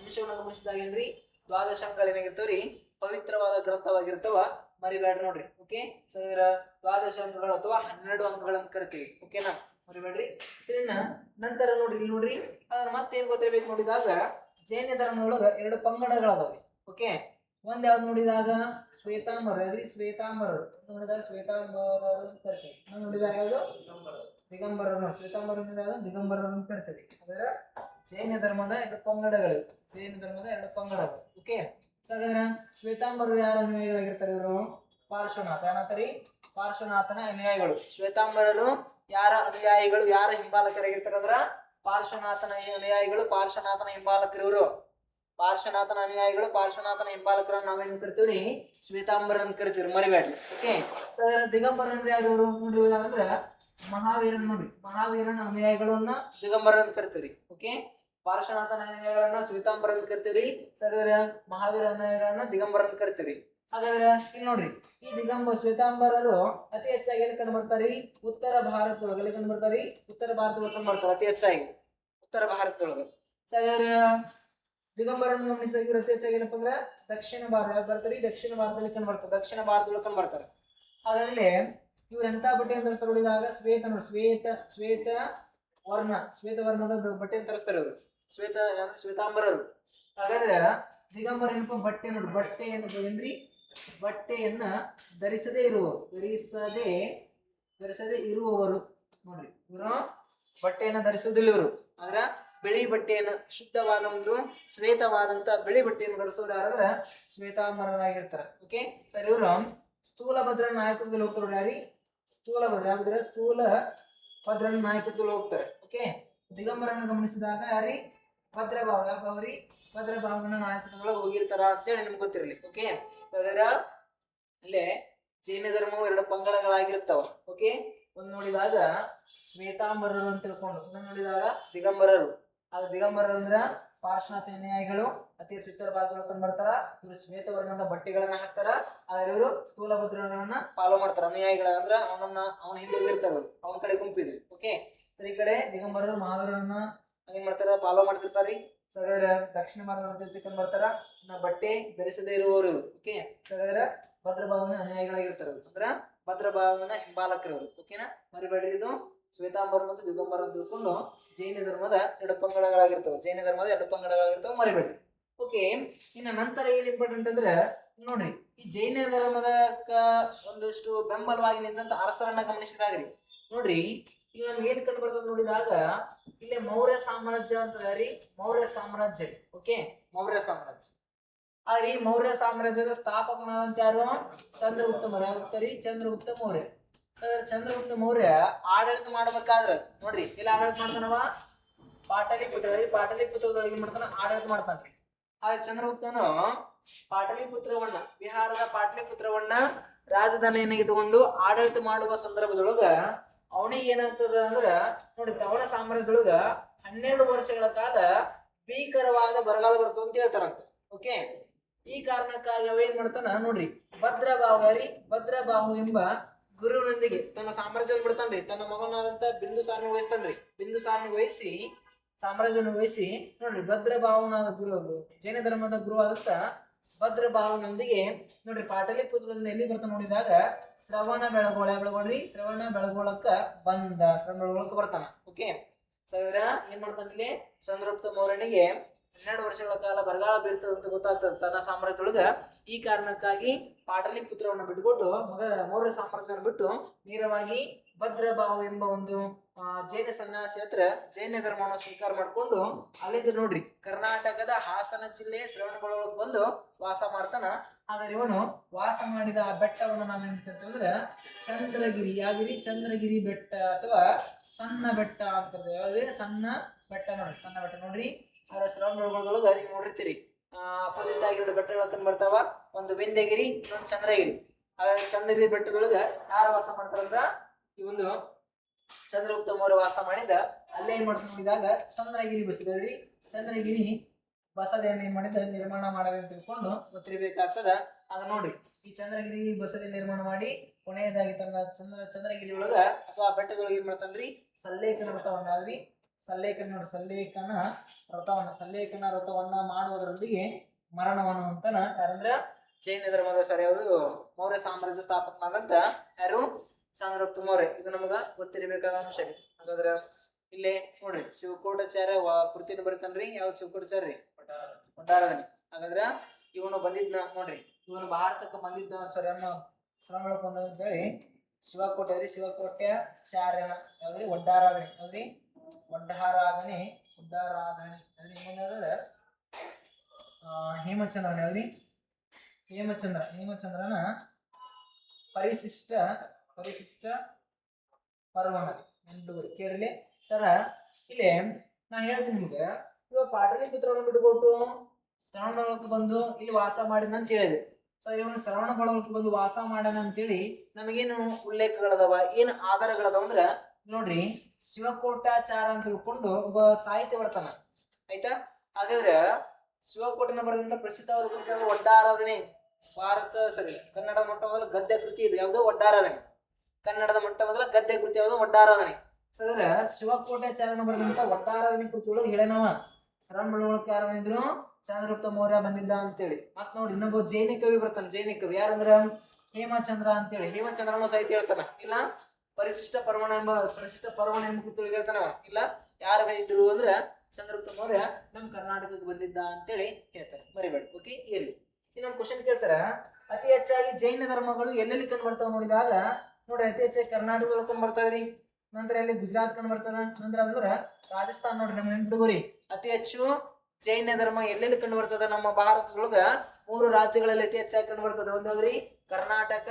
ಅಂಶವನ್ನು ಗಮನಿಸಿದಾಗೇನ್ರಿ ದ್ವಾದಶಾಂಗಗಳೇನಾಗಿರ್ತಾವ್ರಿ ಪವಿತ್ರವಾದ ಗ್ರಂಥವಾಗಿರ್ತಾವ, ಮರಿಬೇಡ್ರಿ ನೋಡ್ರಿ. ಓಕೆ, ಸರ್ ದ್ವಾದಶ ಅಂಗಗಳು ಅಥವಾ 12 ಅಂಗಗಳಂತ ಕರಿತೀವಿ. ಓಕೆನಾ, ಮರಿಬೇಡ್ರಿ. ಸರಿನಾ, ನಂತರ ನೋಡ್ರಿ ಅದ್ರ ಮತ್ತೇನ್ ಗೊತ್ತಿರ್ಬೇಕು ನೋಡಿದಾಗ ಜೈನ ಧರ್ಮದೊಳಗ 2 ಪಂಗಡಗಳದಾವ್ರಿ. ಓಕೆ, ಒಂದ್ ಯಾವ್ದು ನೋಡಿದಾಗ ಶ್ವೇತಾಂಬರ ಅದ್ರಿ, ಶ್ವೇತಾಂಬರರು ನೋಡಿದಾಗ ಶ್ವೇತಾಂಬರರು ಅಂತ ಕರಿತೀವಿ. ನೋಡಿದಾಗ ಯಾವ್ದು ದಿಗಂಬರರು, ಶ್ವೇತಾಂಬರ ದಿಗಂಬರರು ಅಂತ ಕರಿತೀವಿ. ಅದರ ಜೈನ ಧರ್ಮದ 2 ಪಂಗಡಗಳು, ಜೈನ ಧರ್ಮದ 2 ಪಂಗಡಗಳು. ಓಕೆ, ಹಾಗಾದ್ರೆ ಶ್ವೇತಾಂಬರರು ಯಾರ ಅನುಯಾಯಿಗಳಾಗಿರ್ತಾರೆ? ಇವರು ಪಾರ್ಶ್ವನಾಥ, ಏನಂತಾರಿ ಪಾರ್ಶ್ವನಾಥನ ಅನುಯಾಯಿಗಳು. ಶ್ವೇತಾಂಬರರು ಯಾರ ಅನುಯಾಯಿಗಳು, ಯಾರ ಹಿಂಬಾಲಕರಾಗಿರ್ತಾರೆ ಅಂದ್ರ ಪಾರ್ಶ್ವನಾಥನ ಅನುಯಾಯಿಗಳು, ಪಾರ್ಶ್ವನಾಥನ ಹಿಂಬಾಲಕರು ಇವರು. ಪಾರ್ಶ್ವನಾಥನ ಅನುಯಾಯಿಗಳು, ಪಾರ್ಶ್ವನಾಥನ ಹಿಂಬಾಲಕರನ್ನ ನಾವೇನ್ ಕರಿತೀವ್ರಿ ಶ್ವೇತಾಂಬರ ಅಂತ ಕರಿತೀವ್ರಿ, ಮರಿಬೇಡ್ರಿ. ಓಕೆ, ದಿಗಂಬರ ಅಂದ್ರೆ ಯಾರು ನೋಡ್ರಿ ಅಂದ್ರ ಮಹಾವೀರನ್ ನೋಡ್ರಿ, ಮಹಾವೀರನ ಅನುಯಾಯಿಗಳನ್ನ ದಿಗಂಬರ ಅಂತ ಕರಿತೀವ್ರಿ. ಓಕೆ, ಪಾರ್ಶ್ವನಾಥನ ಅನುಯಾಯಿಗಳನ್ನ ಶ್ವೇತಾಂಬರ ಅಂತ ಕರಿತೀವ್ರಿ, ಸರಿದ್ರ ಮಹಾವೀರ ಅನುಯಾಯಿಗಳನ್ನ ದಿಗಂಬರ ಅಂತ ಕರಿತೀವ್ರಿ. ಹಾಗಾದ್ರೆ ಇಲ್ಲಿ ನೋಡ್ರಿ ಈ ಶ್ವೇತಾಂಬರರು ಅತಿ ಹೆಚ್ಚಾಗಿ ಎಲ್ಲಿ ಕಂಡು ಬರ್ತಾರಿ? ಉತ್ತರ ಭಾರತದೊಳಗೆ. ಎಲ್ಲಿ ಕಂಡು ಬರ್ತಾರಿ? ಉತ್ತರ ಭಾರತದೊಳಗೆ ಕಂಡು ಬರ್ತಾರೆ ಅತಿ ಹೆಚ್ಚಾಗಿ, ಉತ್ತರ ಭಾರತದೊಳಗೆ. ದಿಗಂಬರನ್ನು ಗಮನಿಸಿದ್ರೆ ಅತಿ ಹೆಚ್ಚಾಗಿ ಏನಪ್ಪ ಅಂದ್ರೆ ದಕ್ಷಿಣ ಭಾರತ ಬರ್ತಾರೆ, ದಕ್ಷಿಣ ಭಾರತದಲ್ಲಿ ಕಂಡು ಬರ್ತಾರೆ, ದಕ್ಷಿಣ ಭಾರತದೊಳಗೆ ಕಂಡು ಬರ್ತಾರೆ. ಹಾಗಾದ್ರೆ ಇವ್ರು ಎಂತ ಬಟ್ಟೆ ಅಂತ ನೋಡಿದಾಗ ಶ್ವೇತ ನೋಡಿ, ಶ್ವೇತ ವರ್ಣದ ಬಟ್ಟೆ ತರಿಸ್ತಾರೆ ಇವರು, ಶ್ವೇತಾಂಬರರು. ಹಾಗಾದ್ರೆ ದಿಗಂಬರ ಏನಪ್ಪ ಬಟ್ಟೆ ನೋಡಿ, ಬಟ್ಟೆ ಏನ್ರಿ ಬಟ್ಟೆಯನ್ನ ಧರಿಸದೇ ಇರುವವರು ನೋಡ್ರಿ, ಇವರು ಬಟ್ಟೆಯನ್ನ ಧರಿಸುವುದಿಲ್ಲ ಇವರು. ಆದ್ರ ಬಿಳಿ ಬಟ್ಟೆಯನ್ನು, ಶುದ್ಧವಾದ ಒಂದು ಶ್ವೇತವಾದಂತ ಬಿಳಿ ಬಟ್ಟೆಯನ್ನು ಧರಿಸೋರು ಯಾರಂದ್ರ ಶ್ವೇತಾಂಬರರಾಗಿರ್ತಾರೆ. ಓಕೆ ಸರ್, ಇವರು ಸ್ಥೂಲ ಭದ್ರನ ನಾಯಕತ್ವದಲ್ಲಿ ಹೋಗ್ತಾರೆ. ಯಾರಿ? ಸ್ಥೂಲ ಭದ್ರನ ನಾಯಕತ್ವದಲ್ಲಿ ಹೋಗ್ತಾರೆ. ಓಕೆ, ದಿಗಂಬರನ್ನು ಗಮನಿಸಿದಾಗ ಯಾರಿ? ಭದ್ರಭಾವ. ಯಾವ್ರಿ? ಭದ್ರಭಾವನ ನಾಯಕತ್ವದೊಳಗೆ ಹೋಗಿರ್ತಾರ ಅಂತೇಳಿ ನಿಮ್ಗೆ ಗೊತ್ತಿರಲಿ. ಓಕೆ, ಇಲ್ಲೇ ಜೈನ ಧರ್ಮವು 2 ಪಂಗಡಗಳಾಗಿರ್ತಾವ. ಓಕೆ, ಒಂದ್ ನೋಡಿದಾಗ ಶ್ವೇತಾಂಬರರು ಅಂತ ತಿಳ್ಕೊಂಡು, ಇನ್ನೊಂದು ನೋಡಿದಾಗ ದಿಗಂಬರರು. ಆದ್ರೆ ದಿಗಂಬರರು ಅಂದ್ರ ಪಾರ್ಶ್ವನಾಥ ಅನುಯಾಯಿಗಳು, ಅತಿ ಹೆಚ್ಚು ಉತ್ತರ ಭಾಗದಲ್ಲಿ ಕಂಡು ಬರ್ತಾರ. ಇವರು ಶ್ವೇತವರ್ಣದ ಬಟ್ಟೆಗಳನ್ನ ಹಾಕ್ತಾರ, ಆದ್ರೆ ಇವರು ಸ್ಥೂಲ ಭದ್ರಗಳನ್ನ ಫಾಲೋ ಮಾಡ್ತಾರ. ಅನುಯಾಯಿಗಳ ಅಂದ್ರ ಅವನ ಹಿಂದೆ ಹೋಗಿರ್ತಾರ, ಅವನ ಕಡೆ ಗುಂಪಿದ್ರು. ಓಕೆ, ಈ ಕಡೆ ದಿಗಂಬರರು ಮಹಾವೀರನ್ನ ಏನ್ ಮಾಡ್ತಾರ? ಫಾಲೋ ಮಾಡ್ತಿರ್ತಾರಿ. ಸಗದ್ರ ದಕ್ಷಿಣ ಭಾರತ ಕಂಡು ಬರ್ತಾರ, ಬಟ್ಟೆ ಧರಿಸದೇ ಇರುವವರು. ಓಕೆ, ಸಗದ್ರ ಭದ್ರಭಾವನ ಅನುಯಾಯಿಗಳಾಗಿರ್ತಾರ, ಅಂದ್ರ ಭದ್ರಭಾವನ ಹಿಂಬಾಲಕರು. ಓಕೆನಾ, ಮರಿಬೇಡ್ರಿ. ಇದು ಶ್ವೇತಾಂಬರ ಮತ್ತು ದಿಗಂಬರ ಅಂತ ತಿಳ್ಕೊಂಡು ಜೈನ ಧರ್ಮದ 2 ಪಂಗಡಗಳಾಗಿರ್ತವೆ, ಜೈನ ಧರ್ಮದ 2 ಪಂಗಡಗಳಾಗಿರ್ತವೆ, ಮರಿಬೇಡ್ರಿ. ಓಕೆ, ಇನ್ನು ನಂತರ ಏನ್ ಇಂಪಾರ್ಟೆಂಟ್ ಅಂದ್ರೆ ನೋಡ್ರಿ, ಈ ಜೈನ ಧರ್ಮದ ಒಂದಷ್ಟು ಬೆಂಬಲವಾಗಿ ನಿಂತ ಅರಸರನ್ನ ಗಮನಿಸಿದಾಗ್ರಿ ನೋಡ್ರಿ, ಇಲ್ಲಿ ನಮ್ಗೆ ಏನ್ ಕಂಡು ಬರ್ತದೆ ನೋಡಿದಾಗ ಇಲ್ಲೇ ಮೌರ್ಯ ಸಾಮ್ರಾಜ್ಯ ಅಂತದ್ರಿ, ಮೌರ್ಯ ಸಾಮ್ರಾಜ್ಯ. ಓಕೆ, ಮೌರ್ಯ ಸಾಮ್ರಾಜ್ಯ. ಆದ್ರೆ ಈ ಮೌರ್ಯ ಸಾಮ್ರಾಜ್ಯದ ಸ್ಥಾಪಕನಾದಂತ ಯಾರು? ಚಂದ್ರಗುಪ್ತ ಮೌರ್ಯ. ಯಾವ್ರಿ? ಚಂದ್ರಗುಪ್ತ ಮೌರ್ಯ. ಚಂದ್ರಗುಪ್ತ ಮೌರ್ಯ ಆಡಳಿತ ಮಾಡ್ಬೇಕಾದ್ರ ನೋಡ್ರಿ ಇಲ್ಲಿ ಆಡಳಿತ ಮಾಡ್ತಾನವ ಪಾಟಲಿಪುತ್ರದೊಳಗೆ ಏನ್ ಮಾಡ್ತಾನ? ಆಡಳಿತ ಮಾಡ್ತಾನ್ರಿ. ಆದ್ರೆ ಚಂದ್ರಗುಪ್ತನು ಪಾಟಲಿಪುತ್ರವನ್ನ, ಬಿಹಾರದ ಪಾಟಲಿಪುತ್ರವನ್ನ ರಾಜಧಾನಿಯನ್ನಾಗಿ ಇಟ್ಟುಕೊಂಡು ಆಡಳಿತ ಮಾಡುವ ಸಂದರ್ಭದೊಳಗ ಅವನಿಗೆ ಏನಾಗ್ತದ ಅಂದ್ರ ನೋಡಿ, ಅವನ ಸಾಮ್ರಾಜ್ಯದೊಳಗ 12 ವರ್ಷಗಳ ಕಾಲ ಭೀಕರವಾದ ಬರಗಾಲ ಬರ್ತದೆ ಅಂತ ಹೇಳ್ತಾರಂತ. ಓಕೆ, ಈ ಕಾರಣಕ್ಕಾಗಿ ಅವ ಏನ್ ಮಾಡ್ತಾನ ನೋಡ್ರಿ, ಭದ್ರಬಾಹು ಭದ್ರಬಾಹು ಎಂಬ ಗುರುವಿನೊಂದಿಗೆ ತನ್ನ ಸಾಮ್ರಾಜ್ಯವನ್ನು ಬಿಡ್ತಾನ್ರಿ. ತನ್ನ ಮಗನಾದಂತ ಬಿಂದುಸಾರನಿಗೆ ವಹಿಸ್ತಾನ್ರಿ. ಬಿಂದುಸಾರನಿಗೆ ವಹಿಸಿ ಸಾಮ್ರಾಜ್ಯವನ್ನು ವಹಿಸಿ ನೋಡ್ರಿ, ಭದ್ರಬಾಹುನಾದ ಗುರು, ಜೈನ ಧರ್ಮದ ಗುರು ಆದಂತ ಭದ್ರಬಾಹುನೊಂದಿಗೆ ನೋಡ್ರಿ ಪಾಟಲಿಪುತ್ರದಿಂದ ಎಲ್ಲಿ ಬರ್ತಾನ ನೋಡಿದಾಗ ಶ್ರವಣ ಬೆಳಗೊಳ್ರಿ, ಶ್ರವಣ ಬೆಳಗೊಳಕ್ಕ ಬರ್ತಾನ. ಓಕೆ, ಏನ್ ಮಾಡ್ತಾನ ಇಲ್ಲಿ, ಚಂದ್ರಗುಪ್ತ ಮೌರ್ಯನಿಗೆ 12 ವರ್ಷಗಳ ಕಾಲ ಬರಗಾಲ ಬೀರ್ತದೆ ಅಂತ ಗೊತ್ತಾಗ್ತದೆ ತನ್ನ ಸಾಮ್ರಾಜ್ಯದೊಳಗ. ಈ ಕಾರಣಕ್ಕಾಗಿ ಪಾಟಲಿಪುತ್ರವನ್ನು ಬಿಟ್ಟುಕೊಟ್ಟು ಮೌರ್ಯ ಸಾಮ್ರಾಜ್ಯವನ್ನು ಬಿಟ್ಟು ನೇರವಾಗಿ ಭದ್ರಬಾಹು ಎಂಬ ಒಂದು ಜೈನ ಸನ್ಯಾಸಿ ಹತ್ರ ಜೈನ ಧರ್ಮವನ್ನು ಸ್ವೀಕಾರ ಮಾಡಿಕೊಂಡು ಅಲ್ಲಿಂದ ನೋಡ್ರಿ ಕರ್ನಾಟಕದ ಹಾಸನ ಜಿಲ್ಲೆ ಶ್ರವಣಬೆಳಗೊಳಕ್ಕೆ ಬಂದು ವಾಸ ಮಾಡ್ತಾನ. ಹಾಗಾದ್ರೆ ಇವನು ವಾಸ ಮಾಡಿದ ಆ ಬೆಟ್ಟವನ್ನು ನಾವೇನಂತಂದ್ರೆ ಚಂದ್ರಗಿರಿ. ಯಾವ್ದಿರಿ? ಚಂದ್ರಗಿರಿ ಬೆಟ್ಟ ಅಥವಾ ಸಣ್ಣ ಬೆಟ್ಟ ಅಂತಂದ್ರೆ ಯಾವ್ದು? ಸಣ್ಣ ಬೆಟ್ಟ ನೋಡ್ರಿ, ಸಣ್ಣ ಬೆಟ್ಟ ನೋಡ್ರಿ. ಅದರ ಶ್ರವಣಬೆಳಗೊಳದೊಳಗ ನೀವು ನೋಡಿರ್ತೀರಿ ಅಪೋಸಿಟ್ ಆಗಿ 2 ಬೆಟ್ಟಗಳು ಕಂಡು ಬರ್ತಾವ. ಒಂದು ವಿಂಧ್ಯಗಿರಿ, ಇನ್ನೊಂದು ಚಂದ್ರಗಿರಿ. ಹಾಗಾಗಿ ಚಂದ್ರಗಿರಿ ಬೆಟ್ಟದೊಳಗ ಯಾರು ವಾಸ ಮಾಡ್ತಾರಂದ್ರ ಈ ಒಂದು ಚಂದ್ರಗುಪ್ತ ಮೌರ್ಯ ವಾಸ ಮಾಡಿದ. ಅಲ್ಲೇ ಏನ್ ಮಾಡ್ತಾ ನೋಡಿದಾಗ ಚಂದ್ರಗಿರಿ ಬಸದ್ರಿ. ಚಂದ್ರಗಿರಿ ಬಸದಿಯನ್ನು ಏನ್ ಮಾಡಿದ ನಿರ್ಮಾಣ ಮಾಡಲಿ ಅಂತ ತಿಳ್ಕೊಂಡು ಗೊತ್ತಿರಬೇಕಾಗ್ತದ. ಆಗ ನೋಡ್ರಿ, ಈ ಚಂದ್ರಗಿರಿ ಬಸದಿ ನಿರ್ಮಾಣ ಮಾಡಿ ಕೊನೆಯದಾಗಿ ತನ್ನ ಚಂದ್ರಗಿರಿ ಒಳಗ ಅಥವಾ ಬೆಟ್ಟದೊಳಗೆ ಏನ್ ಮಾಡ್ತಾನ್ರಿ, ಸಲ್ಲೇಖನ ವ್ರತವನ್ನಾದ್ರಿ. ಸಲ್ಲೇಖನ ವ್ರತವನ್ನ ಮಾಡುವುದರೊಂದಿಗೆ ಮರಣವನ್ನು ಅಂತಾನ. ಯಾರಂದ್ರ ಜೈನ ಧರ್ಮದ ಯಾವುದು ಮೌರ್ಯ ಸಾಮ್ರಾಜ್ಯ ಸ್ಥಾಪಕನಾದಂತ ಯಾರು? ಚಂದ್ರಗುಪ್ತ ಮೌರ್ಯ. ಇದು ನಮಗ ಗೊತ್ತಿರಬೇಕಾದ ಅಂಶ. ಹಾಗಾದ್ರೆ ಇಲ್ಲೇ ನೋಡ್ರಿ ಶಿವಕೋಟಾಚಾರ್ಯ ಕೃತಿನ ಬರೀತಾನ್ರಿ. ಯಾವ್ದು ಶಿವಕೋಟಾಚಾರ್ಯ? ಒಡ್ಡಾರದನಿ. ಹಾಗಾದ್ರ ಇವನು ಬಂದಿದ್ನ ನೋಡ್ರಿ, ಇವನು ಭಾರತಕ್ಕೆ ಬಂದಿದ್ದ ಅನ್ನೋ ಶ್ರಮಗಳಕ್ಕೆ ಬಂದ ಅಂತ ಹೇಳಿ ಶಿವಕೋಟ್ಯಾಚಾರ್ಯನ ಯಾವ್ದ್ರಿ? ಒಡ್ಡಾರಾಧನೆ. ಯಾವ್ದ್ರಿ? ಒಡ್ಡಾರಾಧನೆ ಅದ್ರ ಏನಂದ್ರೆ ಹೇಮಚಂದ್ರನ. ಯಾವ್ದ್ರಿ? ಹೇಮಚಂದ್ರನ ಪರಿಶಿಷ್ಟ ಪರ್ವಣ ನೆನ್ಪಿಡುಗರಿ. ಕೇಳಿಲಿ ಸರ, ಇಲ್ಲಿ ನಾ ಹೇಳ್ತೀನಿ ನಿಮ್ಗೆ, ಇವಾಗ ಪಾಟಲಿಪುತ್ರವನ್ನು ಬಿಟ್ಟುಕೊಟ್ಟು ಶ್ರವಣಬೆಳಗೊಳಕ್ಕೆ ಬಂದು ಇಲ್ಲಿ ವಾಸ ಮಾಡಿದ ಅಂತ ಹೇಳಿದೆ. ಸರ್, ಇವನು ಶ್ರವಣಬೆಳಗೊಳಕ್ಕೆ ಬಂದು ವಾಸ ಮಾಡ್ಯಾನ ಅಂತೇಳಿ ನಮಗೇನು ಉಲ್ಲೇಖಗಳದಾವ, ಏನು ಆಧಾರಗಳದಾವ ಅಂದ್ರ ನೋಡ್ರಿ, ಶಿವಕೋಟಾಚಾರ ಅಂತ ತಿಳ್ಕೊಂಡು ಒಬ್ಬ ಸಾಹಿತ್ಯ ಬರ್ತಾನ. ಆಯ್ತಾ? ಹಾಗಾದ್ರೆ ಶಿವಕೋಟನ ಬರೆದಂತ ಪ್ರಸಿದ್ಧವಾದ ಕೃತಿ ಒಡ್ಡಾರಾಧನೆ. ಕನ್ನಡದ ಮೊಟ್ಟ ಮೊದಲ ಗದ್ಯ ಕೃತಿ ಇದು. ಯಾವುದು? ಒಡ್ಡಾರಾಧನೆ. ಕನ್ನಡದ ಮೊಟ್ಟ ಮೊದಲ ಗದ್ಯ ಕೃತಿ ಯಾವುದು? ಒಡ್ಡಾರಾಧನೆ. ಸರ್, ಶಿವಕೋಟಾಚಾರ್ಯನ ಬರೆದಂತ ಒಡ್ಡಾರಾಧನೆ ಕೃತಿ ಒಳಗೆ ಹೇಳನವ ಶ್ರವಣಬೆಳಗೊಳಕ್ಕೆ ಯಾರು ಬಂದಿದ್ರು? ಚಂದ್ರಗುಪ್ತ ಮೌರ್ಯ ಬಂದಿದ್ದ ಅಂತೇಳಿ. ಮತ್ ನೋಡಿ, ಇನ್ನೊಬ್ಬ ಜೈನ ಕವಿ ಬರ್ತಾನ. ಜೈನ ಕವಿ ಯಾರಂದ್ರ ಹೇಮಚಂದ್ರ ಅಂತೇಳಿ. ಹೇಮಚಂದ್ರನ ಸಾಹಿತ್ಯ ಹೇಳ್ತಾನ. ಇಲ್ಲ ಪರಿಶಿಷ್ಟ ಪರ್ವಣ ಎಂಬ ಕೃತಿ ಒಳಗೆ ಹೇಳ್ತಾನವ. ಇಲ್ಲ ಯಾರು ಬಂದಿದ್ರು ಅಂದ್ರ ಚಂದ್ರಗುಪ್ತ ಮೌರ್ಯ ನಮ್ ಕರ್ನಾಟಕಕ್ಕೆ ಬಂದಿದ್ದ ಅಂತೇಳಿ ಹೇಳ್ತಾರೆ. ಮರಿಬೇಡ. ಓಕೆ, ಇರ್ಲಿ. ಇನ್ನೊಂದು ಕ್ವಶನ್ ಕೇಳ್ತಾರ, ಅತಿ ಹೆಚ್ಚಾಗಿ ಜೈನ ಧರ್ಮಗಳು ಎಲ್ಲೆಲ್ಲಿ ಕಂಡು ಬರ್ತಾವ ನೋಡಿದಾಗ ನೋಡ್ರಿ, ಅತಿ ಹೆಚ್ಚಾಗಿ ಕರ್ನಾಟಕದೊಳಗೆ ಕಂಡು ಬರ್ತಾವ್ರಿ. ನಂತರ ಎಲ್ಲಿ ಗುಜರಾತ್ ಕಂಡು ಬರ್ತದ. ನಂತರ ಅದಂದ್ರ ರಾಜಸ್ಥಾನ್. ನೋಡ್ರಿ, ನಮ್ಮ ನೆನ್ಪಿಡುಗೋರಿ, ಅತಿ ಹೆಚ್ಚು ಜೈನ ಧರ್ಮ ಎಲ್ಲೆಲ್ಲಿ ಕಂಡು ಬರ್ತದ? ನಮ್ಮ ಭಾರತದೊಳಗ 3 ರಾಜ್ಯಗಳಲ್ಲಿ ಅತಿ ಹೆಚ್ಚಾಗಿ ಕಂಡು ಬರ್ತದ. ಒಂದಾದ್ರಿ ಕರ್ನಾಟಕ,